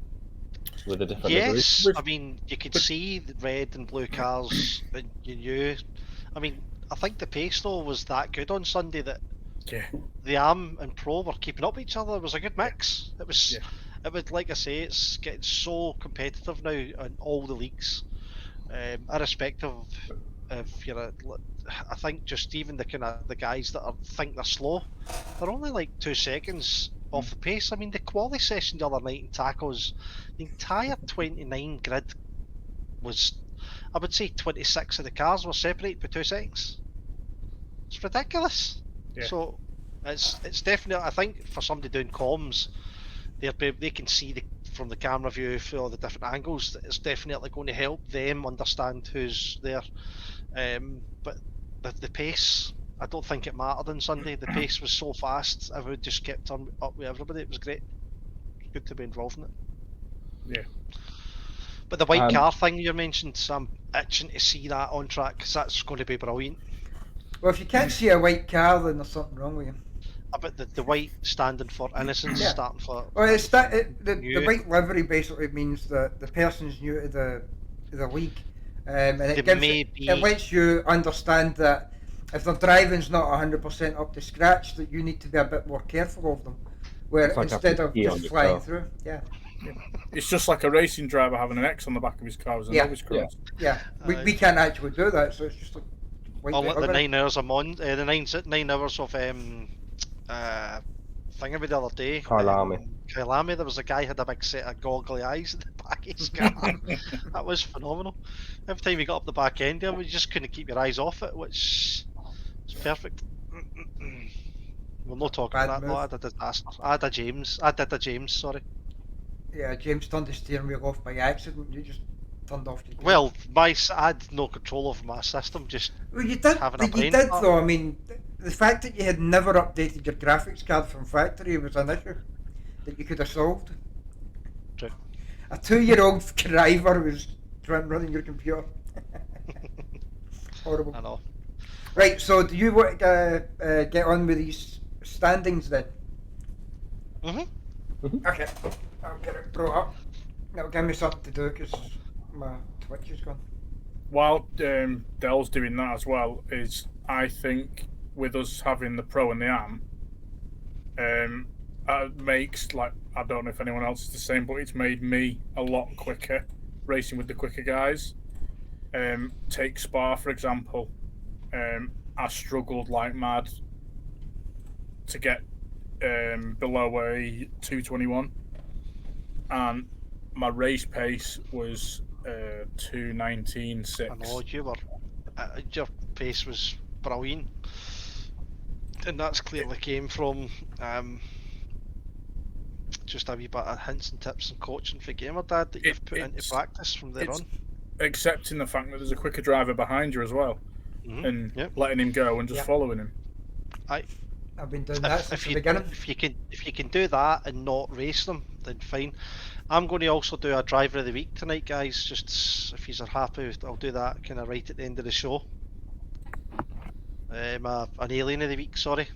with the different liveries? I mean, you could see the red and blue cars, and you knew. I mean, I think the pace though was that good on Sunday that Yeah. the Am and Pro were keeping up with each other. It was a good mix. It was. Yeah. It would, like I say, it's getting so competitive now in all the leagues. Irrespective of if you're I think just even the guys that think they're slow, they're only like 2 seconds off the pace. I mean, the quali session the other night in tacos, the entire 29 grid was, I would say 26 of the cars were separated by 2 seconds. It's ridiculous. Yeah. So it's definitely, I think for somebody doing comms, they can see from the camera view through all the different angles. It's definitely going to help them understand who's there. But the pace, I don't think it mattered on Sunday. The pace was so fast. Everyone just kept up with everybody. It was great. Good to be involved in it. Yeah. But the white car thing you mentioned, so I'm itching to see that on track because that's going to be brilliant. Well, if you can't see a white car, then there's something wrong with you. But the white standing for innocence, Yeah. starting for. Well, the white livery basically means that the person's new to the league, and it lets you understand that if their driving's not 100% up to scratch, that you need to be a bit more careful of them. Where It's like instead of having a just key on flying your car. through, yeah. It's just like a racing driver having an X on the back of his car as a Yeah. novice cross. Yeah, we can't actually do that, so it's just like white Or like the livery. 9 hours a month, the 9 hours of thing every other day. Kailami, there was a guy who had a big set of goggly eyes in the back of his car. That was phenomenal. Every time you got up the back end of it, you just couldn't keep your eyes off it, which was perfect. We'll not talk Bad about that. move. No, I did a disaster. I did a James. Sorry. Yeah, James turned the steering wheel off by accident. You just turned off your. Well, I had no control over my system. Just Well, you did. having a You brain did fart. though. I mean, the fact that you had never updated your graphics card from factory was an issue that you could have solved. True. A 2-year-old driver was running your computer. Horrible. I know. Right. So, do you want to get on with these standings then? Mhm. Okay. I'll get it brought up. That'll give me something to do because my Twitch is gone. While Dell's doing that as well, I think with us having the Pro and the Am, it makes, like, I don't know if anyone else is the same, but it's made me a lot quicker racing with the quicker guys. Take Spa for example. I struggled like mad to get below a 221, and my race pace was 2:19.6. I know you were. Your pace was brilliant, and that's clearly came from just a wee bit of hints and tips and coaching for Gamer Dad that you've put into practice from there on. Accepting the fact that there's a quicker driver behind you as well, and letting him go and just following him. I've been doing that since the beginning. If you can do that and not race them, then fine. I'm going to also do a driver of the week tonight, guys. Just if you're happy, I'll do that kind of right at the end of the show. An alien of the week, sorry.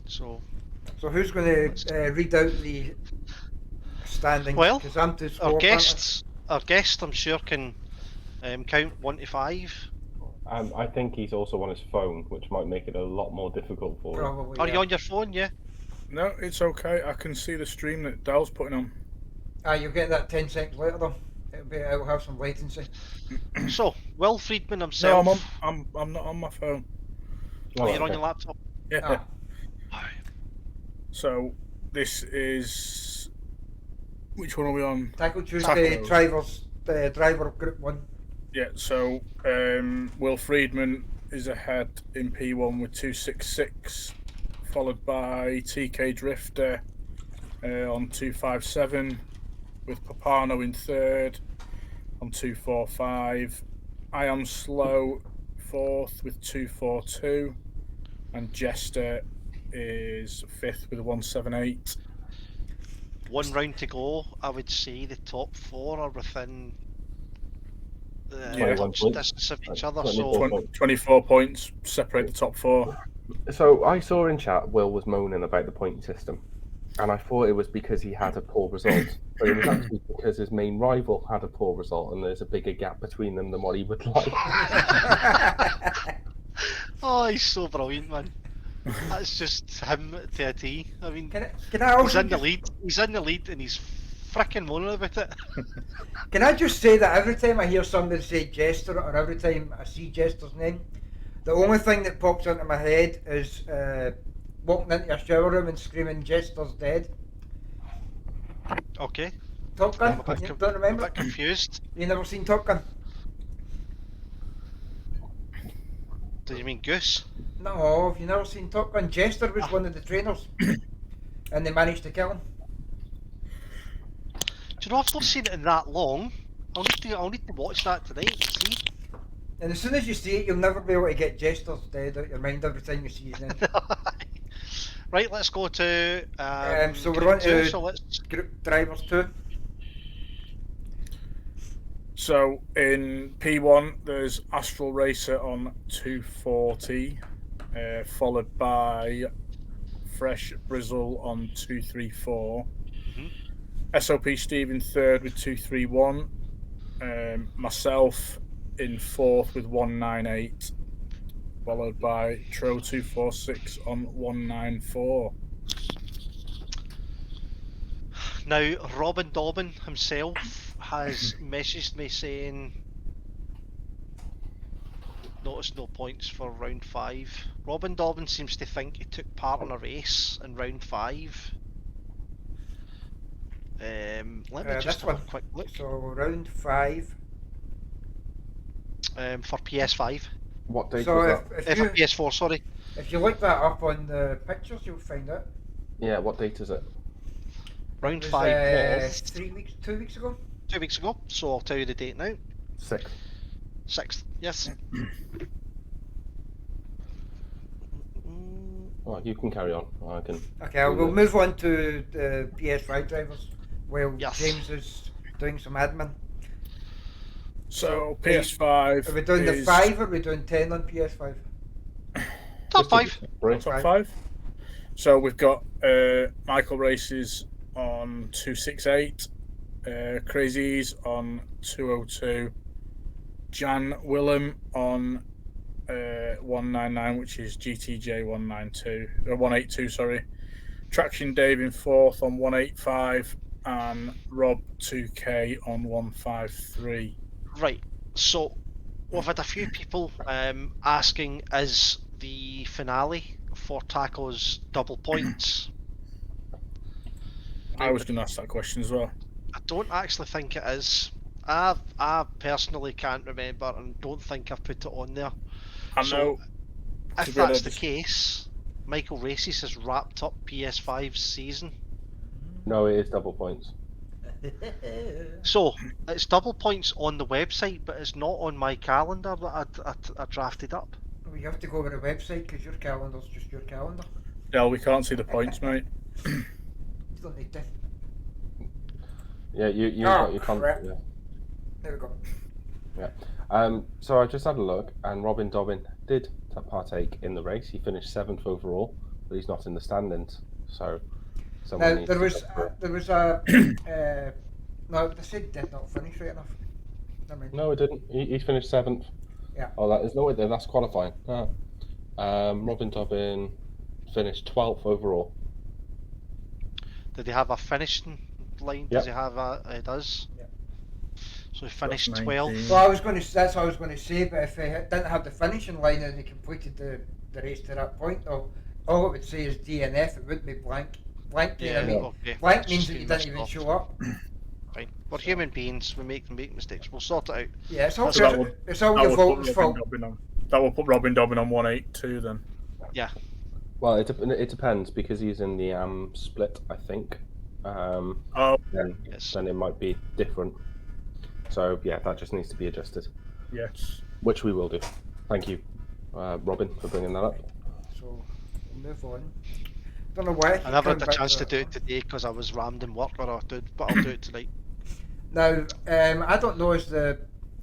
So who's going to read out the standings? Well, 'Cause I'm too slow, our apparently. guest, I'm sure can count 1 to 5. I think he's also on his phone, which might make it a lot more difficult for him. Probably. Are you on your phone? Yeah. No, it's okay. I can see the stream that Dell's putting on. You'll get that 10 seconds later though. It'll have some latency. So, Will Friedman himself. No, I'm not on my phone. Oh, you're on your laptop. Yeah. Ah. So this is, which one are we on? Tackle Tuesday Tacos. driver of Group 1. Yeah. So Will Friedman is ahead in P1 with 266, followed by TK Drifter on 257, with Papano in third on 245. I Am Slow fourth with 242, and Jester is fifth with a 178. 1 round to go. I would say the top 4 are within Yeah. touch distance of each other. So 24 points separate the top 4. So I saw in chat Will was moaning about the point system. and I thought it was because he had a poor result, but it was actually because his main rival had a poor result, and there's a bigger gap between them than what he would like. Oh, he's so brilliant, man. That's just him to a T. I mean, Can I he's also in the lead. He's in the lead, and he's fricking moaning about it. can I just say that every time I hear somebody say Jester, or every time I see Jester's name, the only thing that pops into my head is walking into a shower room and screaming Jester's dead. Okay. Top Gun? I'm a bit, You com- don't I'm a remember? bit confused. You never seen Top Gun? Do you mean Goose? No, have you never seen Top Gun? Jester was one of the trainers, and they managed to kill him. Do you know, I've not seen it in that long. I'll need to watch that tonight. See? And as soon as you see it, you'll never be able to get Jester's dead out your mind every time you see his name. Right, let's go to. So we're Group on 2, to so let's. Group Drivers 2. So in P1, there's Astral Racer on 240, followed by Fresh Brizzle on 234. SOP Steve in third with 231. Myself in fourth with 198, followed by Tro 246 on 194. Now, Robin Dobbin himself has messaged me saying, notice no points for round 5. Robin Dobbin seems to think he took part in a race in round 5. Let me just This have one. a quick look. So round 5. For PS5. What date So was that? if For you PS4, sorry. if you look that up on the pictures, you'll find it. Yeah, what date is it? Round It was, 5 was 2 weeks ago. 2 weeks ago, so I'll tell you the date now. 6th. 6th, yes. Well, you can carry on. I can. Okay, we'll move on to the PS5 drivers while Yes. James is doing some admin. So PS5 Are we doing the is 5 or are we doing 10 on PS5? Top 5. top 5. So we've got Michael Races on 268, Crazies on 202, Jan Willem on 199, which is GTJ 182, sorry. Traction Dave in fourth on 185, and Rob 2K on 153. Right, so we've had a few people asking, is the finale for Taco's double points? I was going to ask that question as well. I don't actually think it is. I personally can't remember and don't think I've put it on there. I So, know. If to be that's the honest- case, Michael Races has wrapped up PS5's season. No, it is double points. So, it's double points on the website, but it's not on my calendar that I drafted up. Well, you have to go over the website because your calendar's just your calendar. No, we can't see the points, mate. You don't need to. Yeah, you Oh, got your crap. yeah. There we go. So I just had a look, and Robin Dobbin did partake in the race. He finished 7th overall, but he's not in the standings. So someone Now needs there to was go for it. there was a no, they said did not finish right enough. Never mind. No, it didn't. He finished 7th. Yeah. Oh, that is no way. That's qualifying. Ah. Robin Dobbin finished 12th overall. Did he have a finishing line? Yep. Does he have a? He does. Yeah. So he finished 19. 12th. Well, that's what I was going to say. But if he didn't have the finishing line and he completed the race to that point, all it would say is DNF. It wouldn't be blank. Blank. Yeah, I mean, okay. blank It's means just that you been didn't even missed show up. Fine. We're human beings. We make mistakes. We'll sort it out. Yeah, it's all So that would- it's all That your will put voters' Robin fault. Dobbin on. That will put Robin Dobbin on 182 then. Well, it depends because he's in the split, I think. Oh, Yes. Then it might be different. So yeah, that just needs to be adjusted, yes. which we will do. Thank you, Robin, for bringing that up. So we'll move on. Don't know why. I never had coming the back chance to that do one. it today because I was rammed in work, but I'll do it tonight. Now, I don't know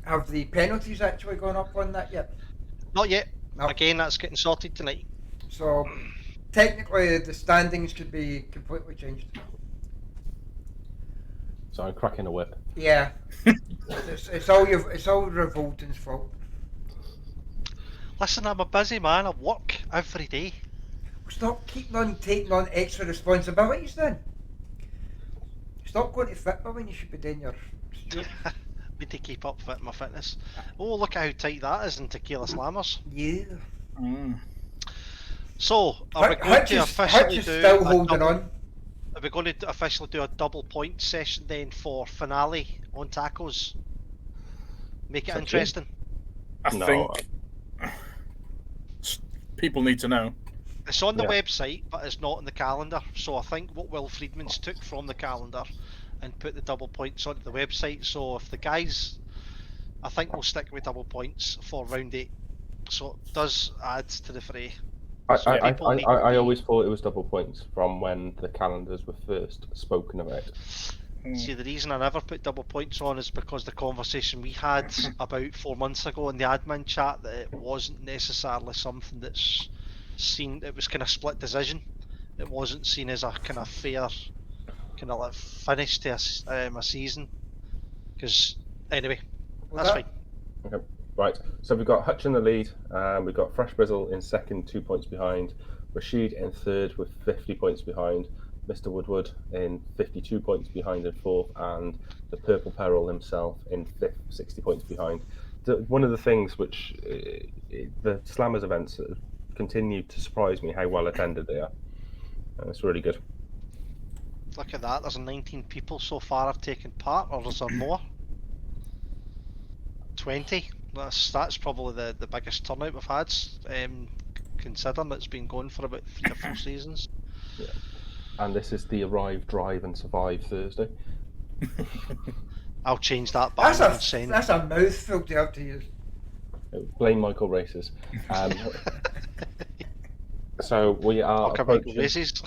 have the penalties actually gone up on that yet? Not yet. No. Again, that's getting sorted tonight. So technically the standings could be completely changed. So I'm cracking a whip. Yeah, it's all Revolting's fault. Listen, I'm a busy man. I work every day. Stop keeping on taking on extra responsibilities then. Stop going to football when you should be doing your steward. Need to keep up with my fitness. Oh, look at how tight that is in Tequila Slammers. Yeah. So, are we going Hutch to is officially do still a holding double, on. Are we going to officially do a double point session then for finale on tacos? Make it It's up to you. interesting. I No. think people need to know. It's on the Yeah. website, but it's not in the calendar. So I think what Will Friedman's took from the calendar and put the double points onto the website. So if the guys, I think we'll stick with double points for round 8. So it does add to the fray. So people need to I be- always thought it was double points from when the calendars were first spoken about. See, the reason I never put double points on is because the conversation we had about 4 months ago in the admin chat, that it wasn't necessarily something that's seen, it was kind of split decision. It wasn't seen as a kind of fair kind of like finish to a season. Because, anyway, Well, that's that- fine. Okay, right. So we've got Hutch in the lead. We've got Fresh Brizzle in second, 2 points behind. Rashid in third with 50 points behind. Mr. Woodward in 52 points behind in fourth, and the Purple Peril himself in fifth, 60 points behind. One of the things which the Slammers events continue to surprise me how well attended they are. It's really good. Look at that, there's 19 people so far have taken part, or is there more? 20? That's probably the biggest turnout we've had, considering it's been going for about 3 or 4 seasons. And this is the Arrive, Drive and Survive Thursday. I'll change that back and send. That's a mouthful to have to use. Blame Michael Races. So we are Talk about approaching, races.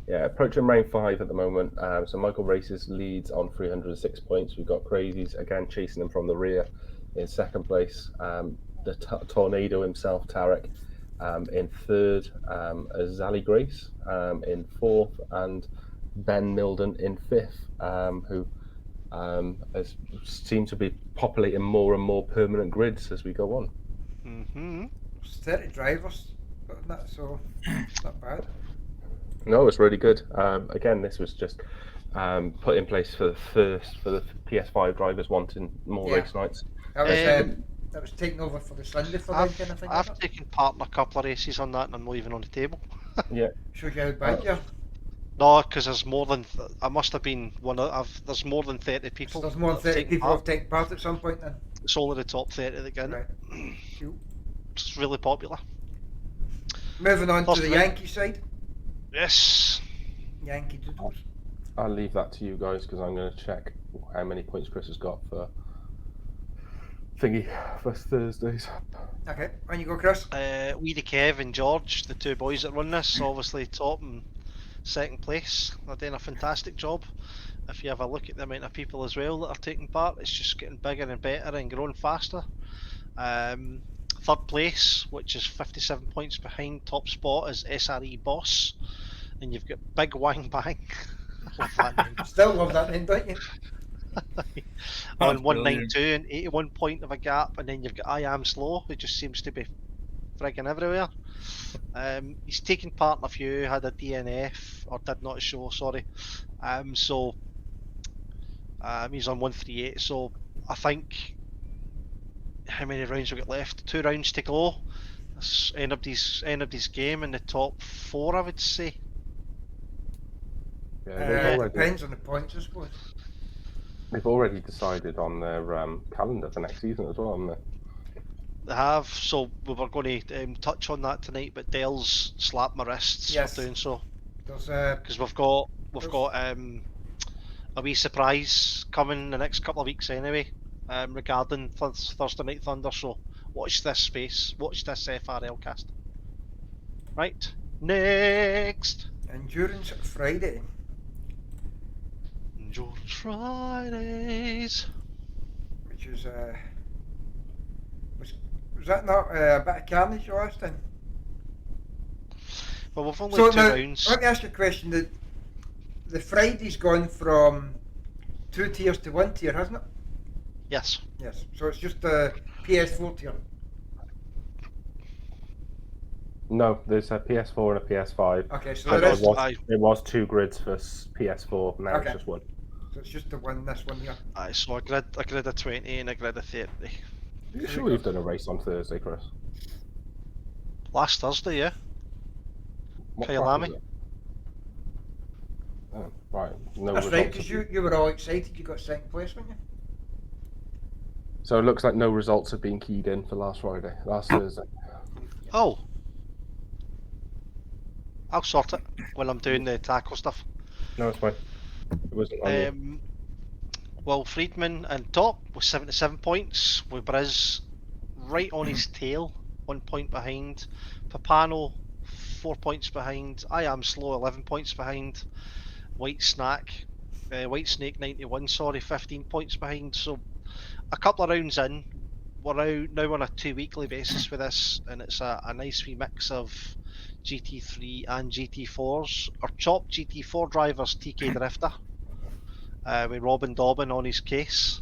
approaching round 5 at the moment. So Michael Races leads on 306 points. We've got Crazies again chasing him from the rear in second place. The Tornado himself, Tarek, in third. Zally Grace in fourth, and Ben Milden in fifth, who has seemed to be populating more and more permanent grids as we go on. Mm-hmm. It's 30 drivers, but not so not bad. No, it's really good. Again, this was just put in place for the Ps4 drivers wanting more Yeah. race nights. That was taken over for the Sunday for them I've, kind of thing. I've taken part in a couple of races on that, and I'm not even on the table. Yeah, Shows you how bad you are. No, because there's more than I must have been one of. There's more than 30 people. So there's more than that have 30 taken people part. have taken part at some point then. It's only the top 30 that get in. Right. Cool. It's really popular. Moving on First to the of all- Yankee side. Yes. Yankee Doodles. I'll leave that to you guys because I'm going to check how many points Chris has got for thingy for Thursdays. Okay, on you go, Chris. Weedy Kev and George, the two boys that run this, obviously top and second place. They're doing a fantastic job. If you have a look at the amount of people as well that are taking part, it's just getting bigger and better and growing faster. Third place, which is 57 points behind top spot, is SRE Boss. And you've got Big Wang Bang. I love that name. Still love that name, don't you? On That's 192 and 81 point of a gap, and then you've got I Am Slow, who just seems to be frigging everywhere. He's taken part in a few, had a DNF, or did not show, sorry. So he's on 138, so I think, how many rounds we got left? 2 rounds to go. That's anybody's game in the top 4, I would say. Yeah, Depends on the points, I suppose. they've already decided on their calendar for next season as well, haven't they? They have, so we were going to touch on that tonight, but Dell's slapped my wrists Yes. for doing so. There's Because we've got a wee surprise coming the next couple of weeks anyway, regarding Thursday Night Thunder. So watch this space, watch this FRL'Cast. Right, next. Endurance Friday. George Fridays. Which is was that not a bit of carnage last time? Well, we've only So two now, rounds. let me ask you a question. The Friday's gone from 2 tiers to 1 tier, hasn't it? Yes. Yes. So it's just the PS4 tier. No, there's a PS4 and a PS5. Okay, so And there it is. was 2 grids for PS4. Now Okay. it's just one. So it's just the one. This one here. Aye, so a grid of 20 and a grid of 30. Are you we sure go. you've done a race on Thursday, Chris? Last Thursday, yeah. What Kyle track Lamy. was it? Oh, right. No That's results. right, because you were all excited. You got second place, weren't you? So it looks like no results have been keyed in for last Thursday. Oh. I'll sort it when I'm doing the tackle stuff. No, it's fine. It wasn't on you. Well, Friedman and top with 77 points, with Briz right on his tail, 1 point behind. Papano 4 points behind. I am slow, 11 points behind. White Snake 91, sorry, 15 points behind. So a couple of rounds in, we're now on a 2-weekly basis with this, and it's a nice wee mix of GT3 and GT4s. Our top GT4 drivers, TK Drifter, with Robin Dobbin on his case,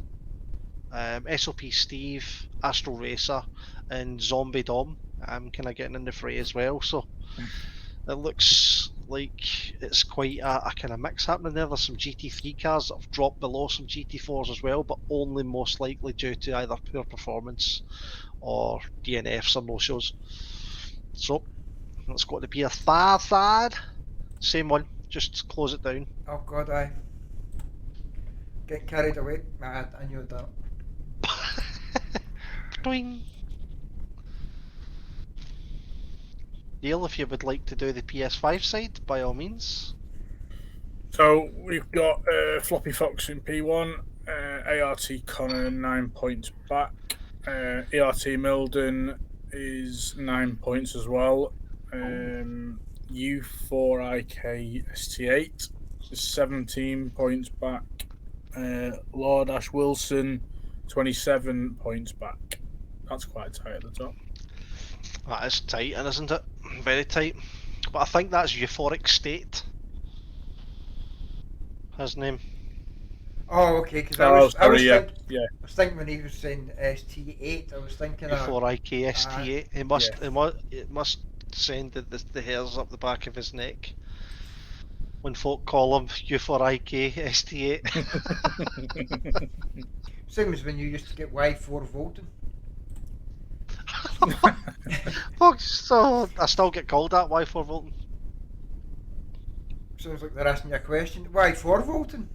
SOP Steve, Astral Racer, and Zombie Dom kind of getting in the fray as well. So it looks like it's quite a kind of mix happening there. There's some GT3 cars that have dropped below some GT4s as well, but only most likely due to either poor performance or DNFs or no-shows. So it's got to be a third. Same one, just close it down. Oh God, I get carried away. I knew that. Doing. Neil, if you would like to do the PS5 side, by all means. So we've got Floppy Fox in P1, ART Connor 9 points back, ERT Milden is 9 points as well, U4IK ST8 is 17 points back, Lord Ash Wilson 27 points back. That's quite tight at the top. That is tight, isn't it? Very tight. But I think that's Euphoric State. His name. Oh, okay. Because Oh, I was yeah. I was thinking when he was saying ST8, I was thinking U4IK ST8. It must send the hairs up the back of his neck when folk call him U4IK ST8. Same as when you used to get Y4 voting. So I still get called that Y4 voting. Sounds like they're asking you a question. Y4 voting.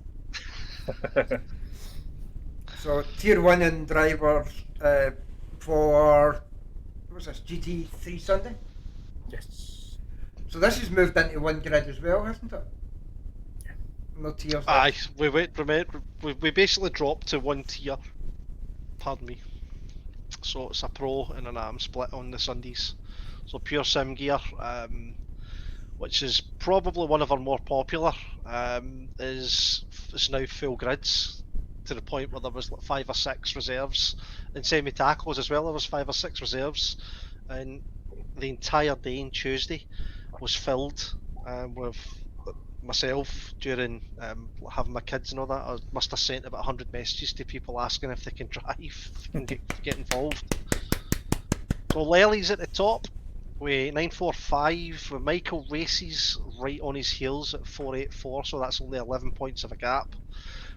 So tier 1 in drivers for what's this, GT3 Sunday? Yes. So this has moved into one grid as well, hasn't it? Yeah. No tiers. Aye, we basically dropped to one tier. Pardon me. So it's a pro and an AM split on the Sundays. So pure sim gear, which is probably one of our more popular, is now full grids to the point where there was like 5 or 6 reserves, and semi-tackles as well. There was 5 or 6 reserves, and the entire day on Tuesday was filled with myself during having my kids and all that. I must have sent about 100 messages to people asking if they can drive and get involved. So Lely's at the top with 945, with Michael Races right on his heels at 484, so that's only 11 points of a gap.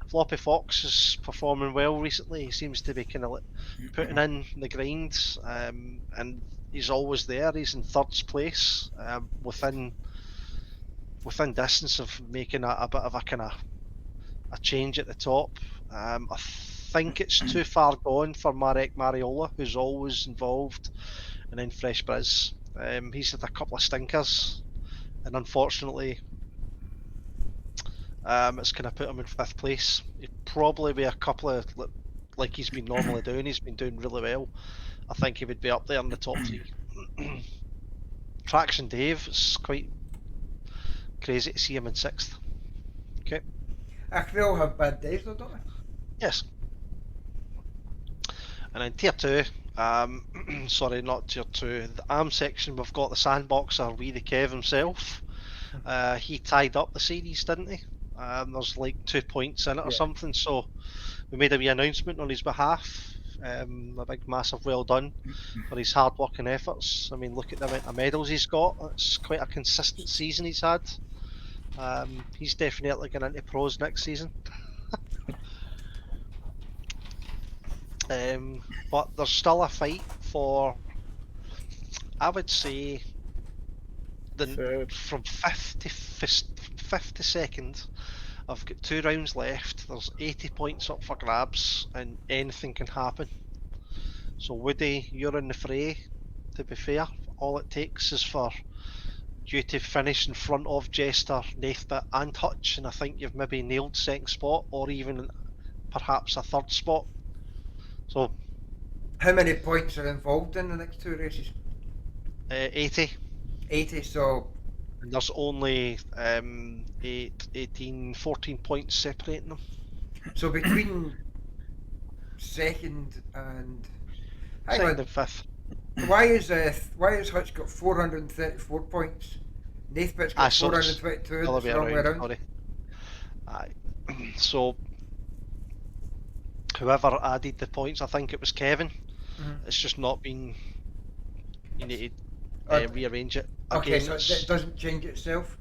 Floppy Fox is performing well recently. He seems to be kind of putting in the grind, and he's always there. He's in third place, within distance of making a bit of a kind of a change at the top. I think it's too far gone for Marek Mariola, who's always involved, and then Fresh Briz. He's had a couple of stinkers, and unfortunately, it's kind of put him in 5th place. He'd probably be a couple of, like he's been normally doing. He's been doing really well. I think he would be up there in the top 3. Traction Dave, it's quite crazy to see him in 6th. Okay. We all have bad days though, don't we? Yes. And then tier 2, Sorry, not tier 2. The AM section, we've got the sandboxer, the Kev himself. He tied up the series, didn't he? There's like 2 points in it or Yeah. something, so we made a wee announcement on his behalf. A big, massive well done for his hard work and efforts. I mean, look at the amount of medals he's got. It's quite a consistent season he's had. He's definitely going into pros next season. But there's still a fight for, I would say, Third. from fifth to second. I've got 2 rounds left. There's 80 points up for grabs, and anything can happen. So Woody, you're in the fray. To be fair, all it takes is for you to finish in front of Jester, Nathbit, and Hutch, and I think you've maybe nailed second spot, or even perhaps a third spot. So How many points are involved in the next 2 races? 80. 80, so And there's only 14 points separating them. so between second and hang Second on, and fifth. why is Hutch got 434 points? Nathbit's got So it's 422. the other It's way the wrong way around, around. sorry. Aye. So whoever added the points, I think it was Kevin. Mhm. It's just not been. You need to Okay. rearrange it. Okay, Again, so it's- it doesn't change itself.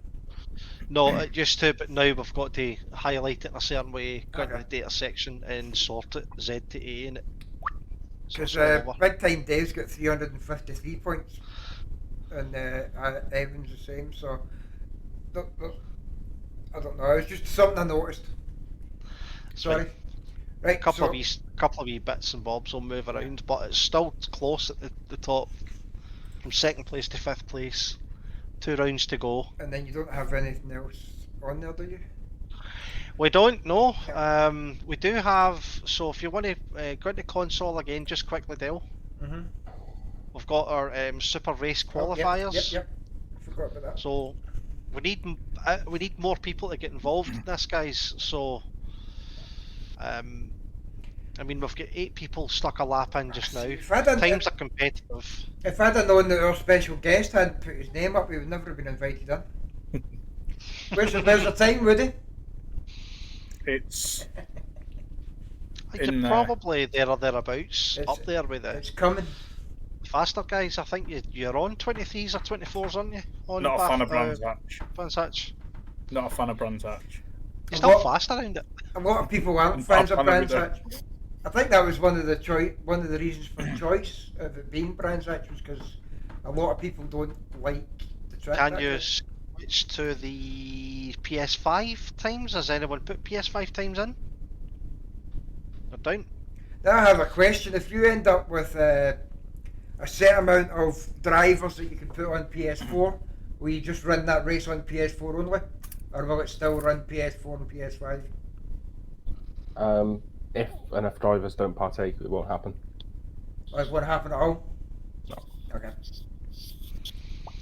no, it used to, but now we've got to highlight it in a certain way, go into Okay. the data section and sort it Z to A, and it. So Because it's all over. Big Time Dave's got 353 points, and Evan's the same. So I don't know. It's just something I noticed. Sorry. Right. Couple of wee bits and bobs will move around, but it's still close at the top, from second place to fifth place. 2 rounds to go. And then you don't have anything else on there, do you? We don't know. We do have. So if you want to go into console again, just quickly, Dale. Mm-hmm. We've got our super race qualifiers. Yep. Forgot about that. So we need more people to get involved in this, guys. So I mean, we've got 8 people stuck a lap in just now. Times are competitive. If I'd have known that our special guest hadn't put his name up, we would never have been invited in. Where's the time, Woody? It's I think you're probably there or thereabouts, up there with the It's coming. faster guys. I think you're on 23s or 24s, aren't you? On not a fan of Brands Hatch. Brands Hatch. Not a fan of Brands Hatch. You're still fast around it. A lot of people aren't fans of Brands Hatch. I think that was one of the reasons for choice of it being Brands Hatch was because a lot of people don't like the track. Can you switch to the PS5 times? Has anyone put PS5 times in? Or down? Now I have a question. If you end up with a set amount of drivers that you can put on PS4, will you just run that race on PS4 only? Or will it still run PS4 and PS5? If enough drivers don't partake, it won't happen. Or it won't happen at all? No. Okay.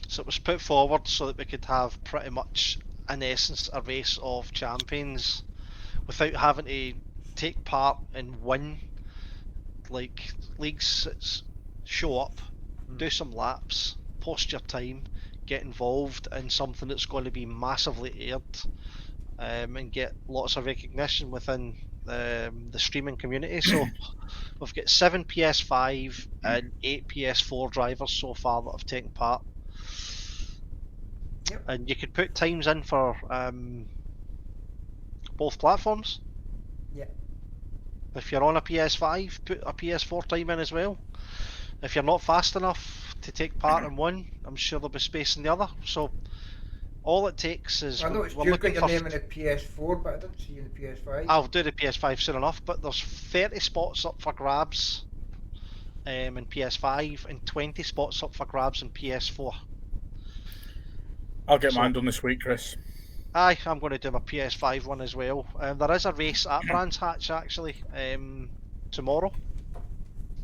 So it was put forward so that we could have pretty much, in essence, a race of champions without having to take part and win. Like leagues, it's show up, do some laps, post your time, get involved in something that's going to be massively aired, and get lots of recognition within the streaming community. So we've got 7 PS5 and 8 PS4 drivers so far that have taken part. Yep. And you could put times in for both platforms. Yeah. If you're on a PS5, put a PS4 time in as well. If you're not fast enough to take part in one, I'm sure there'll be space in the other. So all it takes is I noticed you've got your name in the PS4, but I didn't see you in the PS5. I'll do the PS5 soon enough, but there's 30 spots up for grabs in PS5 and 20 spots up for grabs in PS4. I'll get mine done this week, Chris. Aye, I'm going to do my PS5 one as well. There is a race at Brands Hatch actually tomorrow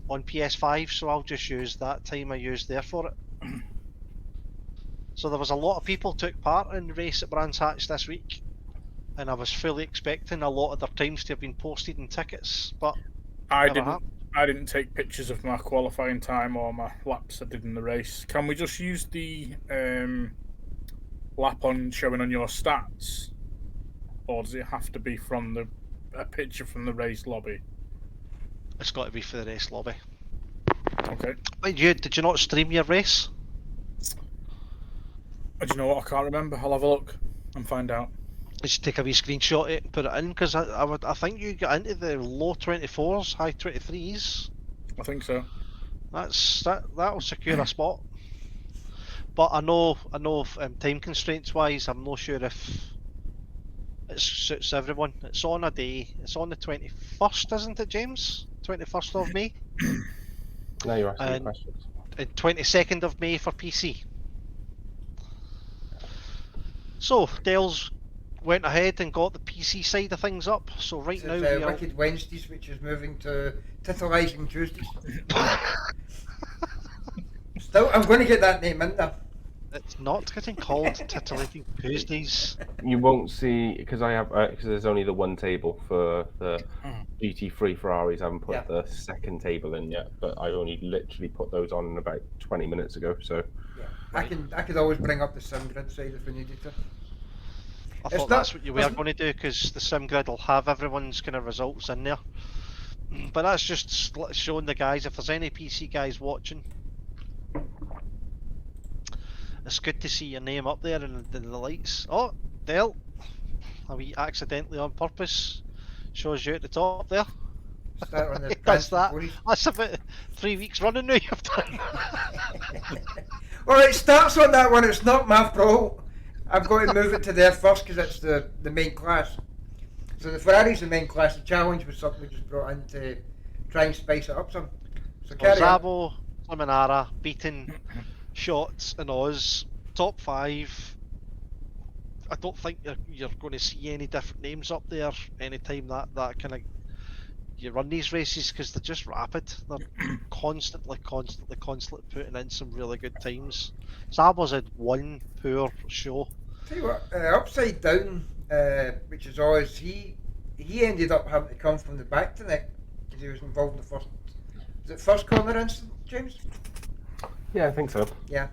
on PS5, so I'll just use that time I used there for it. So there was a lot of people took part in the race at Brands Hatch this week, and I was fully expecting a lot of their times to have been posted in tickets, but I never didn't. I didn't take pictures of my qualifying time or my laps I did in the race. Can we just use the lap on showing on your stats, or does it have to be from a picture from the race lobby? It's got to be for the race lobby. Okay. Wait, did you not stream your race? Do you know what? I can't remember. I'll have a look and find out. Just take a wee screenshot of it and put it in, because I think you got into the low 24s, high 23s. I think so. That'll secure a spot. But I know, time constraints wise, I'm not sure if it suits everyone. It's on a day. It's on the 21st, isn't it, James? 21st of May. Now you're asking me And- questions. And 22nd of May for PC. So Dale's went ahead and got the PC side of things up. So right It's now we are. Wicked Wednesdays, which is moving to Titillizing Tuesdays. Still, I'm going to get that name in there. It's not getting called Titillating Tuesdays. You won't see because there's only the one table for the GT3 Ferraris. I haven't put Yeah. the second table in yet, but I only literally put those on about 20 minutes ago. So Yeah, I could always bring up the sim grid side if we needed to. I It's thought not- that's what you were going to do, because the sim grid will have everyone's kind of results in there. But that's just showing the guys, if there's any PC guys watching, it's good to see your name up there in the lights. Oh, Dale, a wee accidentally on purpose, shows you at the top there. Start on the He does that. Boys. That's about 3 weeks running now you've done. Well, it starts on that one. It's not my fault. I've got to move it to there first because it's the main class. So the Ferrari's the main class. The challenge was something we just brought in to try and spice it up some. So carry on. Zabo, Limonara, beating Shots and Oz, top 5. I don't think you're going to see any different names up there anytime that kind of you run these races, because they're just rapid. They're constantly putting in some really good times. Zabo's had one poor show. Tell you what, upside down, which is always he ended up having to come from the back tonight because he was involved in the first. Was it first corner incident, James? yeah, I think so. Yeah.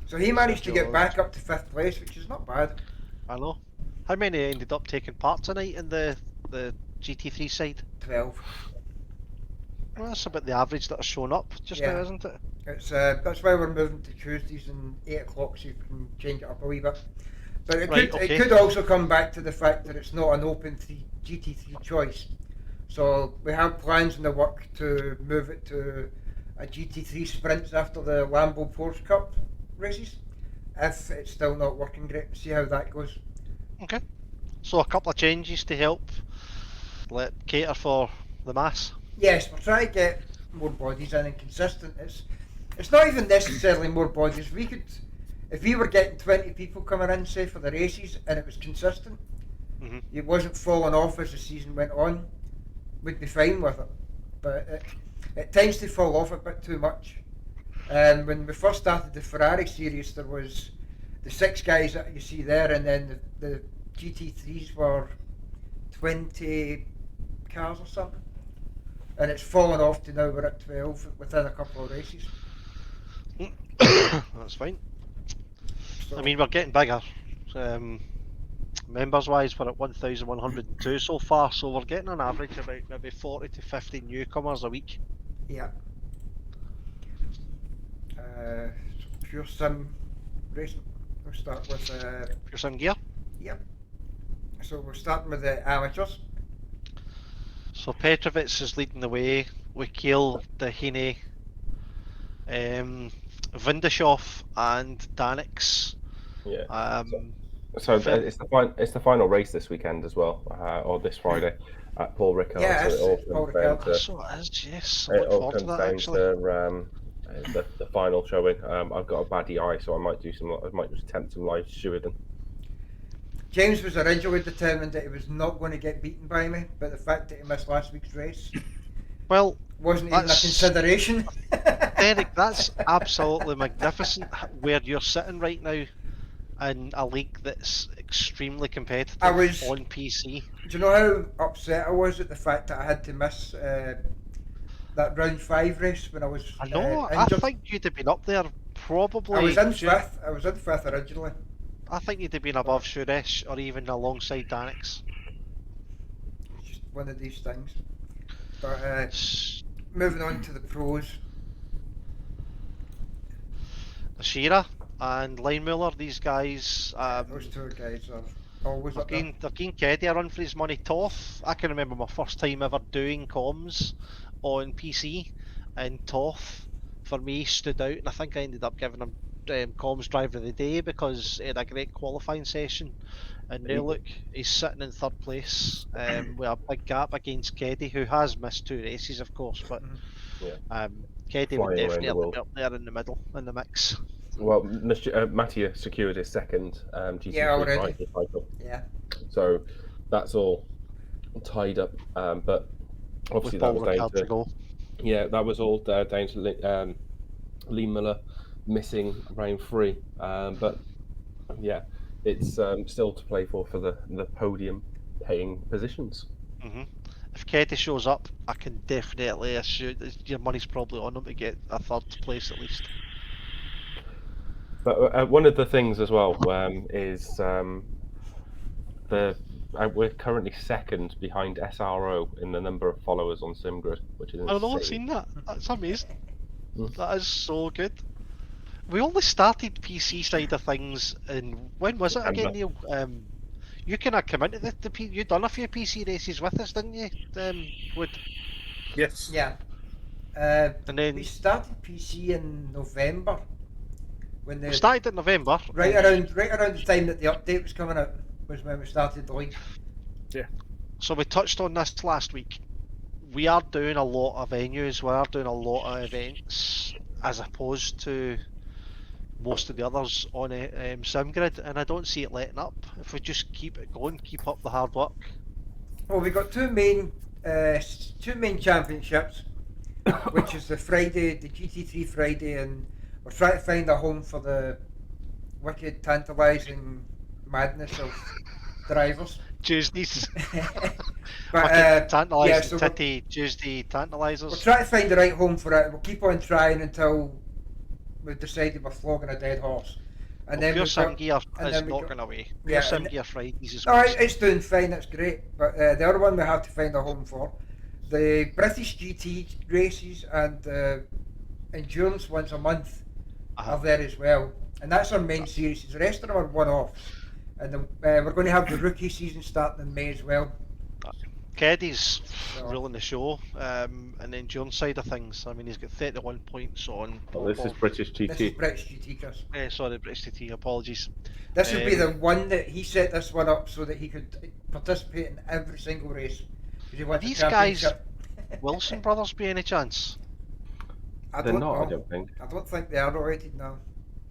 So he managed to get George. back up to 5th place, which is not bad. I know. How many ended up taking part tonight in the GT3 side? 12. Well, that's about the average that has shown up just now, Yeah. isn't it? It's that's why we're moving to Tuesdays and 8 o'clock, so you can change it up a wee bit. But it Right, could okay. it could also come back to the fact that it's not an open GT3 choice. So we have plans in the work to move it to a GT3 sprints after the Lambo Porsche Cup races. If it's still not working great, see how that goes. Okay. So a couple of changes to help cater for the mass. Yes, we're trying to get more bodies in and consistent. It's not even necessarily more bodies. If we were getting 20 people coming in, say, for the races, and it was consistent, Mhm. it wasn't falling off as the season went on, we'd be fine with it. But it tends to fall off a bit too much. When we first started the Ferrari series, there was the 6 guys that you see there, and then the GT3s were 20 cars or something. And it's fallen off to now we're at 12 within a couple of races. That's fine. So, I mean, we're getting bigger. Members wise, we're at 1,102 so far, so we're getting an average about maybe 40 to 50 newcomers a week. yeah. Pure sim racing. We'll start with Pure Sim Gear. so we're starting with the amateurs. So Petrovitz is leading the way. Wakil, Dahine, Vindashoff and Danix. Yeah. So it's the final race this weekend as well, or this Friday at Paul Ricard. Yeah, so it's Paul Ricard. So it is, yes. I It look all forward to comes that down actually. to the final showing. I've got a baddie eye, so I might just attempt some live stewarding. James was originally determined that he was not going to get beaten by me, but the fact that he missed last week's race Well, wasn't even a That's- consideration. Derek, that's absolutely magnificent where you're sitting right now in a league that's extremely competitive I was- on PC. Do you know how upset I was at the fact that I had to miss that round 5 race when I was I know. I injured. think you'd have been up there probably. I was in 5th. I was in 5th originally. I think you'd have been above Suresh or even alongside Danix. It's just one of these things. But moving on to the pros. Shearer and Line Muller, these guys. Those two guys are always up there. They've gained Keddy a run for his money. Toth, I can remember my first time ever doing comms on PC, and Toth for me stood out, and I think I ended up giving him comms driver of the day because he had a great qualifying session. And now look, he's sitting in 3rd place with a big gap against Keddy, who has missed 2 races, of course, but Keddy would definitely have to be up there in the middle in the mix. Well, Mattia secured his 2nd GT3 driver title. Yeah. So that's all tied up. But obviously that was down to go. Yeah, that was all down to Lee Miller missing round 3. But yeah, it's still to play for the podium paying positions. If Keddy shows up, I can definitely assume your money's probably on him to get a 3rd place at least. But one of the things as well is we're currently 2nd behind SRO in the number of followers on SimGrid, which is insane. I've not seen that. That's amazing. That is so good. We only started PC side of things in, when was it again, Neil? You kind of come into the you done a few PC races with us, didn't you? Wood? Yes. Yeah. And then we started PC in November. When we started in November. Right around the time that the update was coming out was when we started the league. Yeah. So we touched on this last week. We are doing a lot of venues. We are doing a lot of events as opposed to most of the others on SimGrid, and I don't see it letting up. If we just keep it going, keep up the hard work. Well, we got two main championships, which is the GT3 Friday, and we're trying to find a home for the wicked, tantalising madness of drivers. Tuesdays. But tantalising titty Tuesday tantalisers. We're trying to find the right home for it. We'll keep on trying until we've decided we're flogging a dead horse. And then Pure Sim Gear is not going away. Pure Sim Gear Fridays is well. It's doing fine, that's great. But the other one we have to find a home for. The British GT races and endurance once a month are there as well. And that's our main series. The rest of them are one-offs. And we're going to have the rookie season starting in May as well. Keddy's ruling the show, and the endurance side of things. I mean, he's got 31 points on. Oh, this is British GT. This is British GT, Chris. Sorry, British GT. Apologies. This would be the one that he set this one up so that he could participate in every single race. These guys, Wilson brothers, by any chance? They're not. I don't think. I don't think they are related now.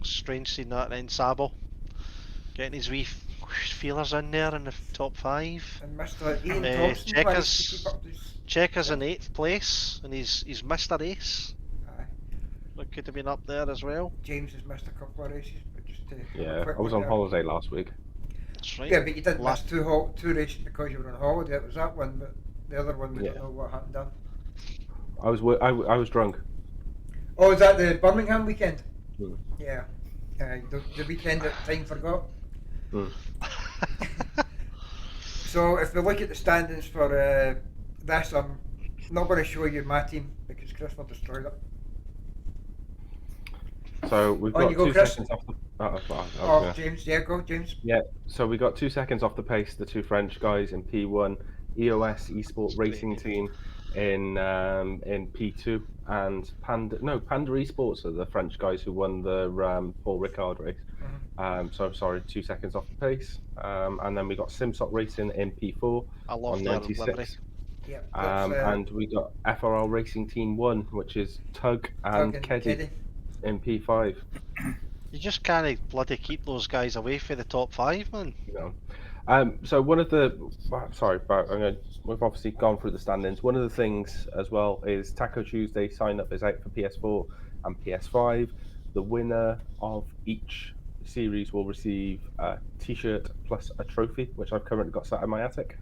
Strange seeing that. And then Sabo getting his wee feelers in there in the top 5. And Mr. Ian Thompson Checkers in 8th place, and he's missed a race. Aye. Look, could have been up there as well. James has missed a couple of races, but just I was on holiday last week. That's right. Yeah, but you didn't miss two races because you were on holiday. It was that one, but the other one we don't know what happened on. I was drunk. Oh, is that the Birmingham weekend? Yeah. The weekend that time forgot. So if we look at the standings for this, I'm not going to show you my team because Chris will destroy it. So we've got 2 seconds off the... James, go James. Yeah, so we got 2 seconds off the pace, the 2 French guys in P1, EOS Esport Racing Team in P2, and Panda Esports are the French guys who won the Paul Ricard race. So sorry, 2 seconds off the pace. And then we got Simsock Racing in P4 on 96. Yeah, and we got FRL Racing Team 1, which is Tug and Keddy in P5. You just can't bloody keep those guys away from the top 5, man. So one of the we've obviously gone through the standings. One of the things as well is Taco Tuesday sign up is out for PS4 and PS5. The winner of each series will receive a t-shirt plus a trophy, which I've currently got sat in my attic,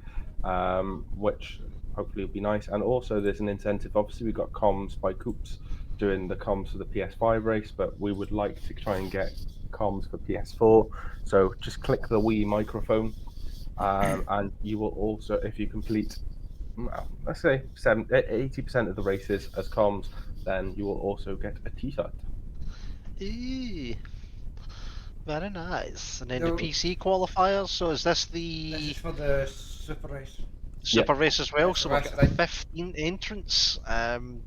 which hopefully it'll be nice. And also there's an incentive. Obviously we've got comms by Coops doing the comms for the PS5 race, but we would like to try and get comms for PS4. So just click the Wii microphone, and you will also, if you complete, let's say 80% of the races as comms, then you will also get a T-shirt. Eee. Very nice. And then So- the PC qualifiers. So is this This the is for the super race. super race as well? That's So the we've last got thing. 15 entrants.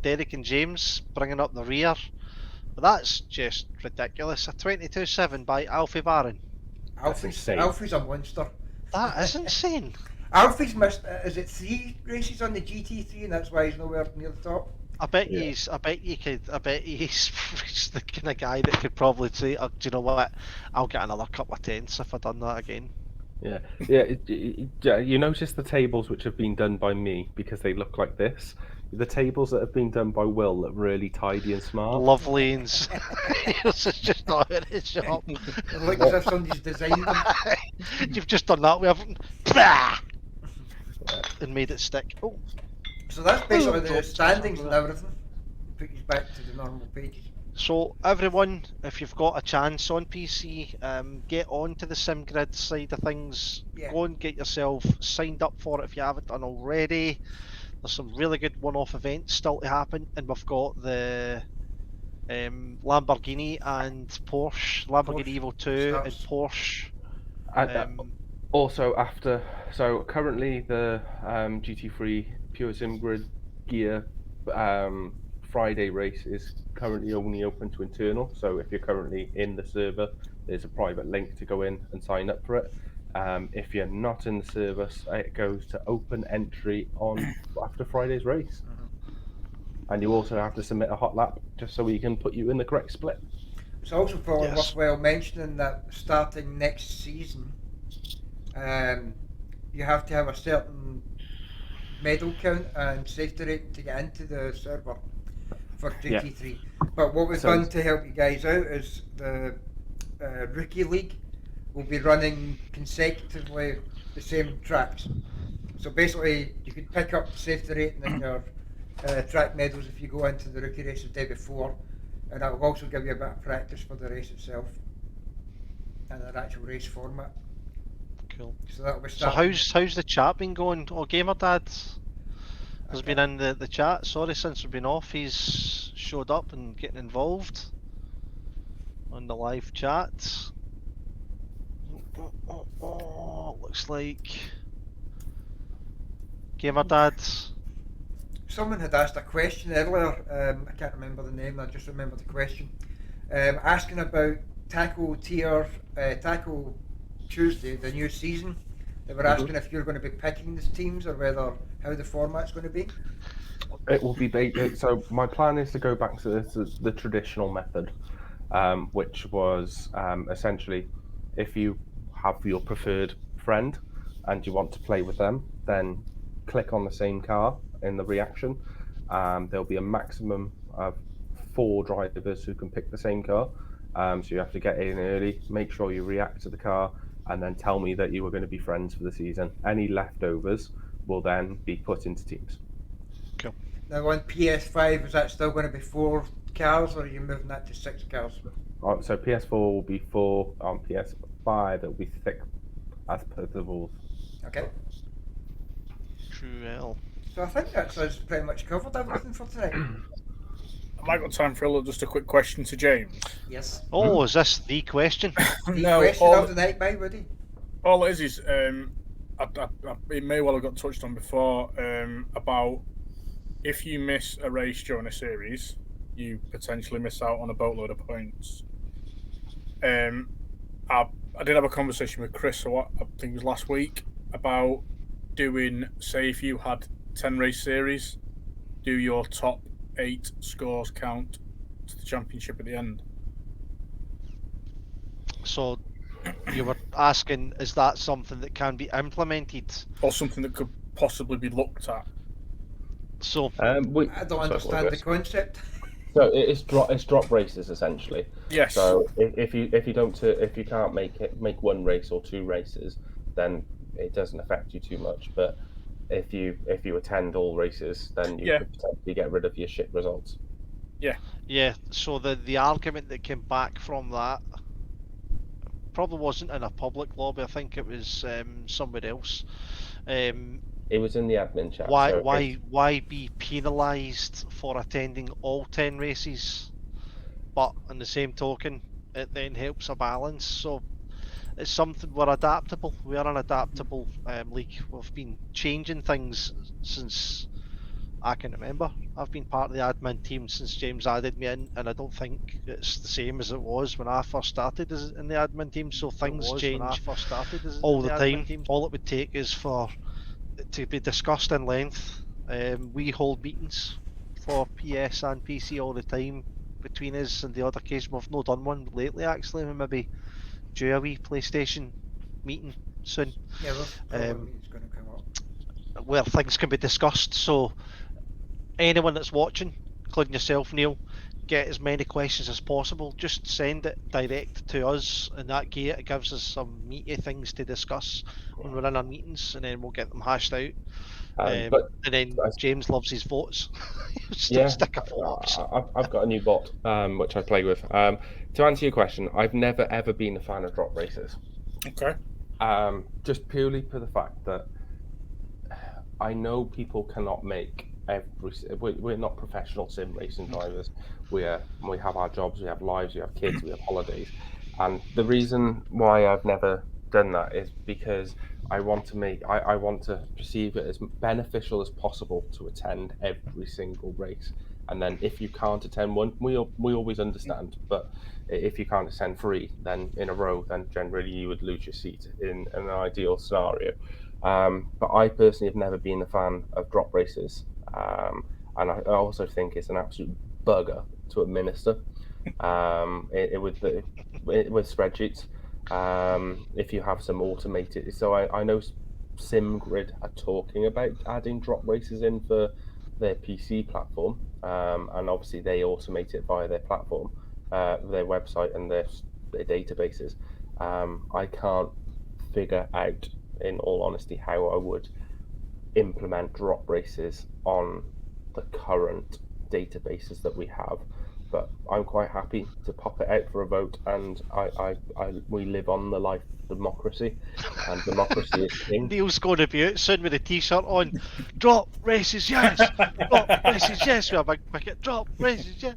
Derek and James bringing up the rear. But that's just ridiculous. A 22.7 by Alfie Barron. insane. Alfie's a monster. That is insane. Alfie's missed, is it 3 races on the GT3 and that's why he's nowhere near the top? I bet Yeah. he's he's the kind of guy that could probably say, oh, do you know what? I'll get another couple of tenths if I done that again. Yeah. You notice the tables which have been done by me because they look like this. The tables that have been done by Will look really tidy and smart. Love lanes. It's just not in his job. It looks as if somebody's designed them. You've just done that with everything. Bah! And made it stick. Oh, So that's basically the Dropped standings something and everything. Put you back to the normal pages. so everyone, if you've got a chance on PC, get on to the SimGrid side of things. Yeah. Go and get yourself signed up for it if you haven't done already. There's some really good one-off events still to happen, and we've got the Lamborghini and Porsche, Lamborghini Evo 2 and starts. Porsche. And, also so currently the GT3 Pure SimGrid Gear Friday race is currently only open to internal. So if you're currently in the server, there's a private link to go in and sign up for it. If you're not in the service, it goes to open entry on after Friday's race. And you also have to submit a hot lap just so we can put you in the correct split. It's also probably Yes. worthwhile mentioning that starting next season, you have to have a certain medal count and safety rating to get into the server for GT3. But what we've So- done to help you guys out is the Rookie League will be running consecutively the same tracks. So basically, you could pick up the safety rating in your track medals if you go into the rookie race the day before, and that will also give you a bit of practice for the race itself and an actual race format. Cool. So that'll be So starting. how's the chat been going? Oh, Gamer Dad has been in the chat. Sorry, since we've been off, he's showed up and getting involved on the live chat. Looks like Gamer Dad. Someone had asked a question earlier, I can't remember the name, I just remember the question, asking about Tackle Tuesday, the new season. They were asking if you're going to be picking the teams or whether how the format's going to be. It will be so my plan is to go back to the traditional method, which was essentially if you have your preferred friend and you want to play with them, then click on the same car in the reaction. There'll be a maximum of 4 drivers who can pick the same car. So you have to get in early, make sure you react to the car, and then tell me that you are going to be friends for the season. Any leftovers will then be put into teams. Now on PS5, is that still going to be 4 cars or are you moving that to 6 cars? So PS4 will be 4, on PS5 it'll be 6 as per the rules. Okay. Cruel. So I think that's us pretty much covered everything for tonight. Have I got time for just a quick question to James? Yes. Oh, is this the question? The No, question all- of the night by Woody. All it is it may well have got touched on before about if you miss a race during a series, you potentially miss out on a boatload of points. I did have a conversation with Chris, I think it was last week, about doing, say, if you had 10 race series, do your top 8 scores count to the championship at the end. So you were asking, is that something that can be implemented? Or something that could possibly be looked at. So I don't understand the concept. So it's drop races essentially. Yes. So if you can't make one race or 2 races, then it doesn't affect you too much. But if you attend all races, then you could potentially get rid of your shit results. Yeah, so the argument that came back from that probably wasn't in a public lobby. I think it was somewhere else. It was in the admin chat. Why be penalised for attending all 10 races, but on the same token, it then helps a balance. So it's something, we're adaptable. We are an adaptable league. We've been changing things since I can remember. I've been part of the admin team since James added me in, and I don't think it's the same as it was when I first started in the admin team. So things change all the time. All it would take is for it to be discussed in length. We hold meetings for PS and PC all the time between us, and the other case we've not done one lately. Actually, we maybe do a wee PlayStation meeting soon. Yeah, probably it's going to come up. Where things can be discussed. So anyone that's watching, including yourself, Neil, get as many questions as possible. Just send it direct to us, and that gate, it gives us some meaty things to discuss when we're in our meetings, and then we'll get them hashed out. And then James loves his votes. Stick a vote. I've got a new bot which I play with. To answer your question, I've never ever been a fan of drop races. Okay. Just purely for the fact that I know people cannot make we're not professional sim racing drivers. We have our jobs, we have lives, we have kids, we have holidays, and the reason why I've never done that is because I want to perceive it as beneficial as possible to attend every single race. And then if you can't attend one, we always understand. But if you can't attend 3, then in a row, then generally you would lose your seat in an ideal scenario. But I personally have never been a fan of drop races. And I also think it's an absolute bugger to administer with spreadsheets. If you have some automated, so I know SimGrid are talking about adding drop races in for their PC platform, and obviously they automate it via their platform, their website and their databases. I can't figure out, in all honesty, how I would implement drop races on the current databases that we have, but I'm quite happy to pop it out for a vote, and we live on the life of democracy, and democracy is king. Neil's going to be out soon with a t-shirt on. Drop races, yes. Drop races, yes. We have a cricket. Drop races, yes.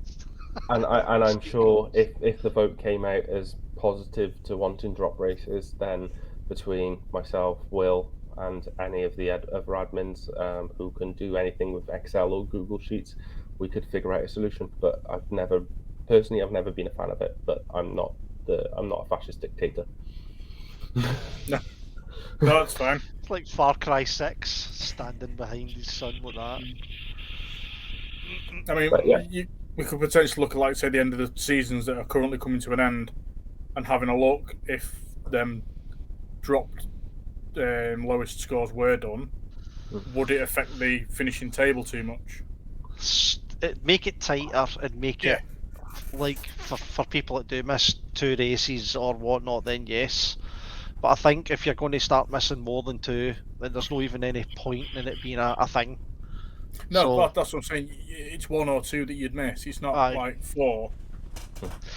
And I'm sure if the vote came out as positive to wanting drop races, then between myself, Will, and any of the other admins who can do anything with Excel or Google Sheets, we could figure out a solution. But I've never been a fan of it. But I'm not a fascist dictator. No, that's fine. It's like Far Cry 6, standing behind his son with that. I mean, we could potentially look at, like, say, the end of the seasons that are currently coming to an end, and having a look if them dropped lowest scores were done. Would it affect the finishing table too much? Make it tighter and make it like for people that do miss 2 races or whatnot, then yes. But I think if you're going to start missing more than 2, then there's no even any point in it being a thing. No, so, that's what I'm saying. It's 1 or 2 that you'd miss. It's not like 4.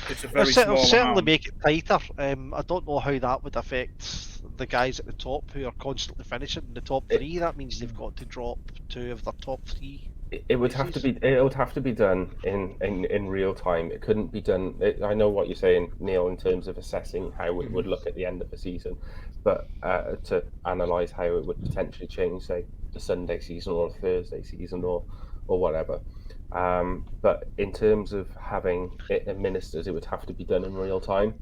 It's a very small amount. Certainly make it tighter. I don't know how that would affect the guys at the top who are constantly finishing in the top 3. That means they've got to drop 2 of their top 3. It would have to be done in real time. It couldn't be done. I know what you're saying, Neil, in terms of assessing how it would look at the end of the season, but to analyse how it would potentially change, say, the Sunday season or the Thursday season or whatever. But in terms of having it administered, it would have to be done in real time,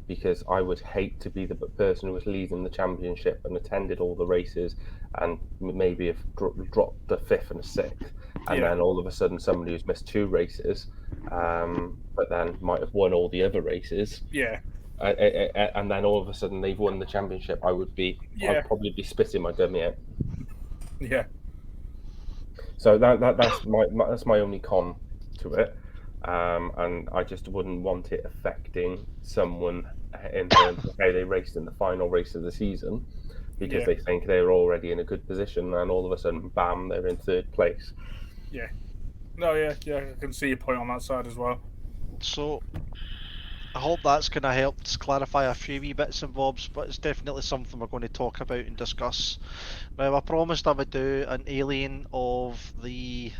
because I would hate to be the person who was leading the championship and attended all the races and maybe have dropped the 5th and the 6th, and then all of a sudden somebody who's missed 2 races, but then might have won all the other races. And then all of a sudden they've won the championship. I'd probably be spitting my dummy out. Yeah. So that's my only con to it, and I just wouldn't want it affecting someone in terms of how they raced in the final race of the season. because they think they're already in a good position, and all of a sudden, bam, they're in third place. Yeah. No, yeah, I can see your point on that side as well. So I hope that's kind of helped clarify a few wee bits and bobs, but it's definitely something we're going to talk about and discuss. Now, I promised I would do an alien of the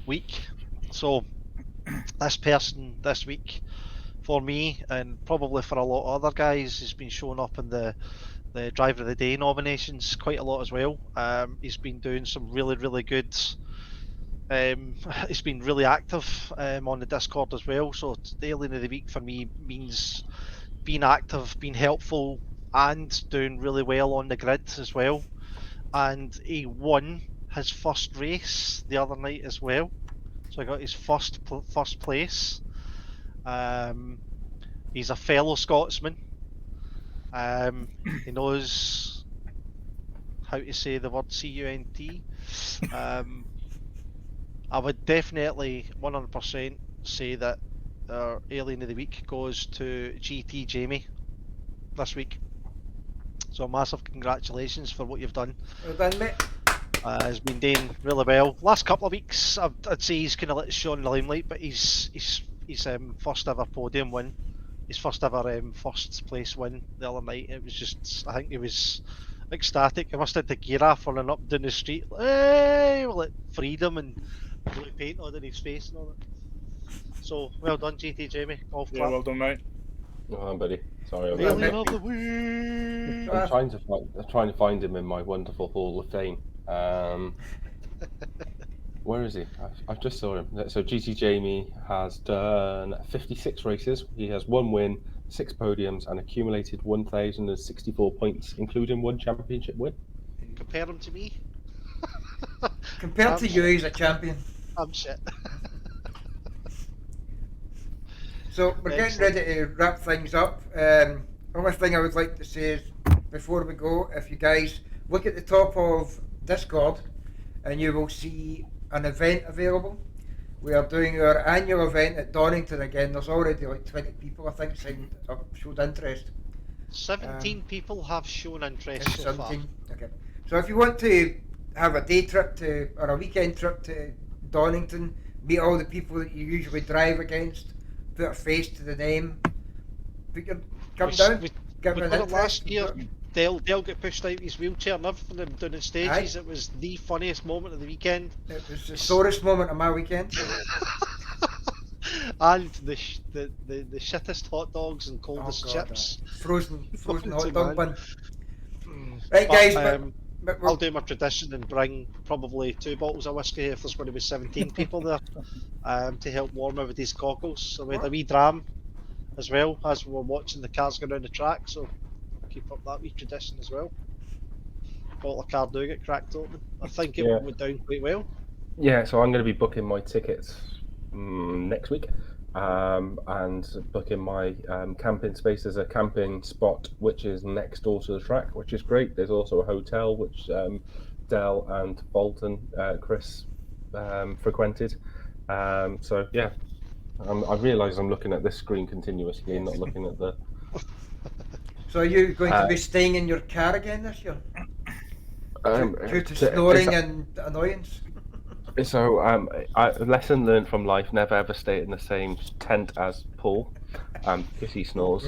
week. So this person this week, for me, and probably for a lot of other guys, has been showing up in the Driver of the Day nominations quite a lot as well. He's been doing some really, really good. He's been really active on the Discord as well. So the alien of the week for me means being active, being helpful, and doing really well on the grid as well. And he won his first race the other night as well. So I got his first place. He's a fellow Scotsman. He knows how to say the word CUNT. I would definitely 100% say that our alien of the week goes to GT Jamie this week. So massive congratulations for what you've done. Well done, mate. Has been doing really well. Last couple of weeks, I'd say he's kind of let shown the limelight, but he's first ever podium win, his first ever first place win the other night. It was just, I think he was ecstatic. He must have had the gear off running up down the street, hey, like freedom and blue paint on his face and all that. So well done, GT Jamie. Golf clap. Well done, mate. Oh, buddy. Sorry. Alien of the week. I'm trying to find him in my wonderful Hall of Fame. Where is he? I just saw him. So GT Jamie has done 56 races. He has 1 win, 6 podiums, and accumulated 1,064 points, including 1 championship win. Compare him to me. Compared to you, he's a champion. I'm shit. So we're getting ready to wrap things up. Only thing I would like to say is, before we go, if you guys look at the top of Discord, and you will see an event available. We are doing our annual event at Donington again. There's already like 20 people, I think, showed interest. 17 people have shown interest so far. Okay. So if you want to have a day trip or a weekend trip to Donington, meet all the people that you usually drive against, put a face to the name, come down. We got it last year. Dale got pushed out of his wheelchair and everything and down in stages. Aye. It was the funniest moment of the weekend. It was the sorest moment of my weekend. And the shittest hot dogs and coldest chips. Frozen hot dog bun. Right, guys. But I'll do my tradition and bring probably 2 bottles of whiskey if there's going to be 17 people there to help warm everybody's cockles. So we had a wee dram as well as we were watching the cars go down the track. So keep up that wee tradition as well. Bottle of Cardo get cracked open. I think it went down quite well. Yeah, so I'm going to be booking my tickets next week and booking my camping space. There's a camping spot which is next door to the track, which is great. There's also a hotel which Dell and Bolton, Chris frequented. So yeah, I realise I'm looking at this screen continuously and not looking at the... So are you going to be staying in your car again this year? Due to snoring and annoyance? So, lesson learned from life: never ever stay in the same tent as Paul, because he snores.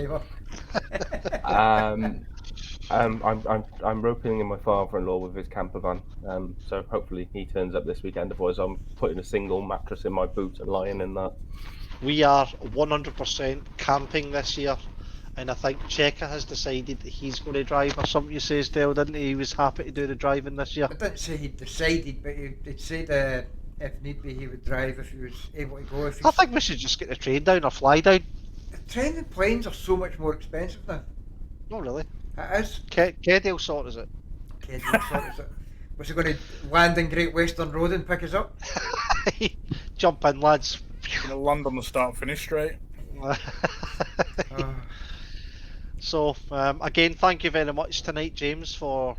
I'm roping in my father-in-law with his camper van. So hopefully he turns up this weekend. Otherwise, I'm putting a single mattress in my boot and lying in that. We are 100% camping this year. And I think Checker has decided that he's going to drive or something. You says, Dale, didn't he? He was happy to do the driving this year. I didn't say he decided, but he'd said if need be he would drive if he was able to go. I think we should just get the train down or fly down. The train and planes are so much more expensive now. Not really. It is. Kedale sorts it. Kedale sorts it. Was he going to land in Great Western Road and pick us up? Jump in, lads. Going to land on the start-finish straight. So, again, thank you very much tonight, James, for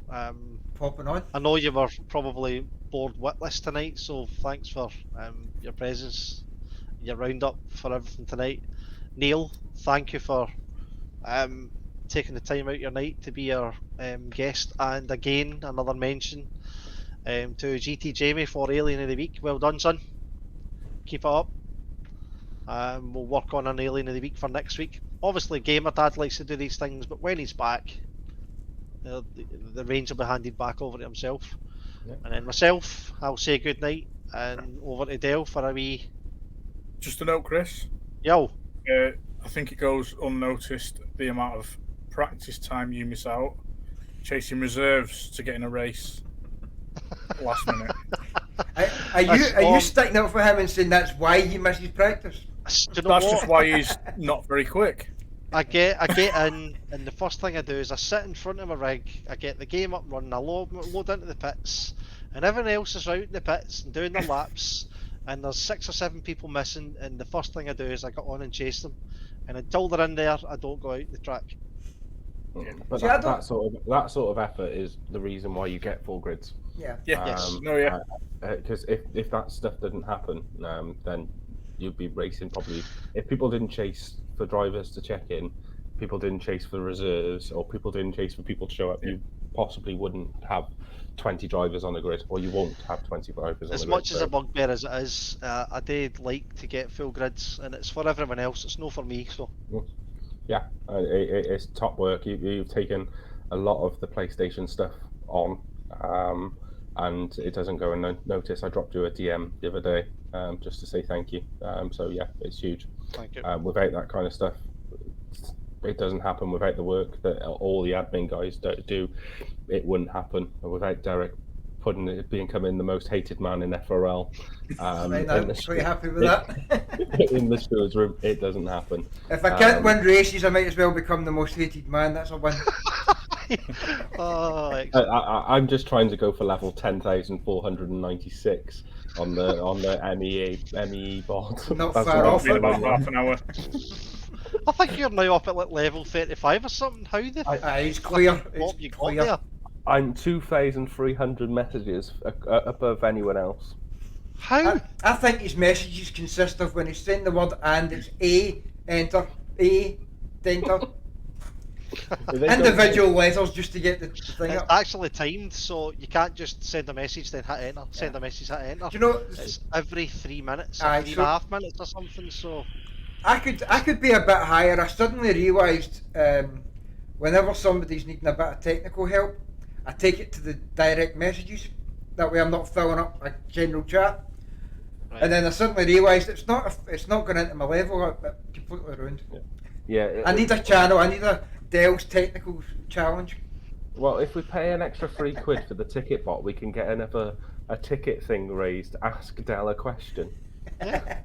popping on. I know you were probably bored witless tonight, so thanks for your presence, your roundup for everything tonight. Neil, thank you for taking the time out of your night to be our guest. And again, another mention to GT Jamie for Alien of the Week. Well done, son. Keep it up. We'll work on an Alien of the Week for next week. Obviously, Gamer Dad likes to do these things, but when he's back, the reins will be handed back over to himself. Yeah. And then myself, I'll say good night and over to Dale for a wee. Just a note, Chris. Yo. I think it goes unnoticed the amount of practice time you miss out chasing reserves to get in a race last minute. Are you sticking up for him and saying that's why he misses practice? That's just why he's not very quick. I get in, and the first thing I do is I sit in front of my rig, I get the game up running, I load into the pits, and everyone else is out in the pits and doing their laps, and there's 6 or 7 people missing, and the first thing I do is I get on and chase them, and until they're in there, I don't go out the track. But See, that sort of effort is the reason why you get full grids. Yeah. Yes. Because if that stuff didn't happen, then you'd be racing probably. If people didn't chase for drivers to check in, people didn't chase for reserves, or people didn't chase for people to show up, you possibly wouldn't have 20 drivers on the grid, or you won't have 20 drivers on the grid. As much as a bugbear as it is, I did like to get full grids, and it's for everyone else, it's no for me, so. Yeah, it's top work. You've taken a lot of the PlayStation stuff on, and it doesn't go unnoticed. I dropped you a DM the other day just to say thank you. So yeah, it's huge. Thank you. Without that kind of stuff, it doesn't happen. Without the work that all the admin guys do, it wouldn't happen. And without Derek becoming the most hated man in FRL, pretty happy with that. in the stewards room, it doesn't happen. If I can't win races, I might as well become the most hated man. That's a win. I'm just trying to go for level 10,496 on the MEE board. Not far off. In about half an hour. I think you're now up at like level 35 or something. How the It's clear. what you got there? I'm 2,300 messages above anyone else. How? I think his messages consist of when he's saying the word and it's A, enter, A, enter. Individual letters just to get the thing It's up. actually timed, so you can't just send a message then hit enter. Send a message, hit enter. Do you know? It's every 3 minutes, or Aye, 3.5 minutes or something. So I could be a bit higher. I suddenly realised whenever somebody's needing a bit of technical help, I take it to the direct messages. That way I'm not filling up a general chat. right. And then I suddenly realised it's not going into my level. I'm completely ruined. Yeah. I need a channel. I need a Dell's technical challenge. Well, if we pay an extra £3 for the ticket bot, we can get a ticket thing raised. Ask Dell a question. Yeah.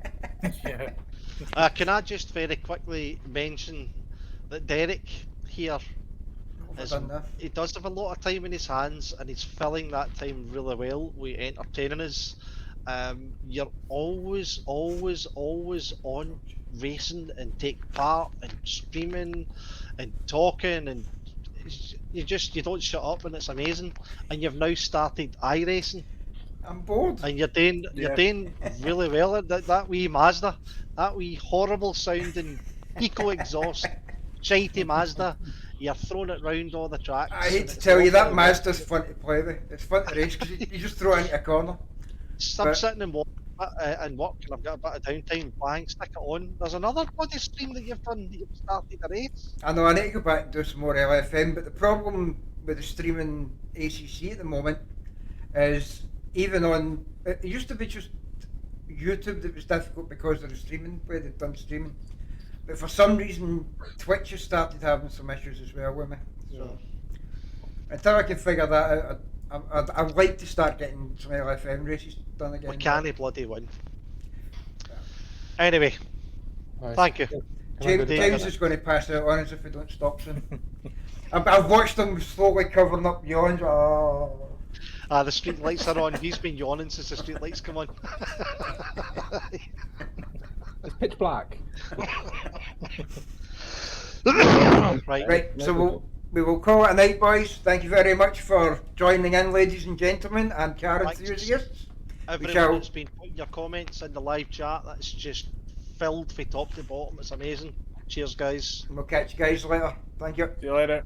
Can I just very quickly mention that Derek here he does have a lot of time in his hands, and he's filling that time really well with entertaining us. You're always on racing and take part and streaming and talking, and you don't shut up, and it's amazing. And you've now started iRacing. I'm bored. And you're doing really well. That wee Mazda, that wee horrible sounding eco exhaust, shitey Mazda. You're throwing it round all the tracks. I hate to tell you that Mazda's fun to play with. It's fun to race because you just throw it into a corner. I'm sitting and work, and I've got a bit of downtime. Bang, stick it on. There's another bloody stream that you've done. That you've started a race. I know I need to go back and do some more LFM, but the problem with the streaming ACC at the moment is even on. It used to be just YouTube that was difficult because of the streaming where they'd done streaming. But for some reason, Twitch has started having some issues as well with me. So until I can figure that out, I'd like to start getting some LFM races done again. We can't bloody win. Anyway, thank you. James is going to pass out on us if we don't stop soon. I've watched him slowly covering up yawns. Oh. The street lights are on. He's been yawning since the street lights come on. It's pitch black. Right. So we will call it a night, boys. Thank you very much for joining in, ladies and gentlemen, and car enthusiasts. Everyone that's been putting your comments in the live chat, that's just filled from top to bottom. It's amazing. Cheers, guys. And we'll catch you guys later. Thank you. See you later.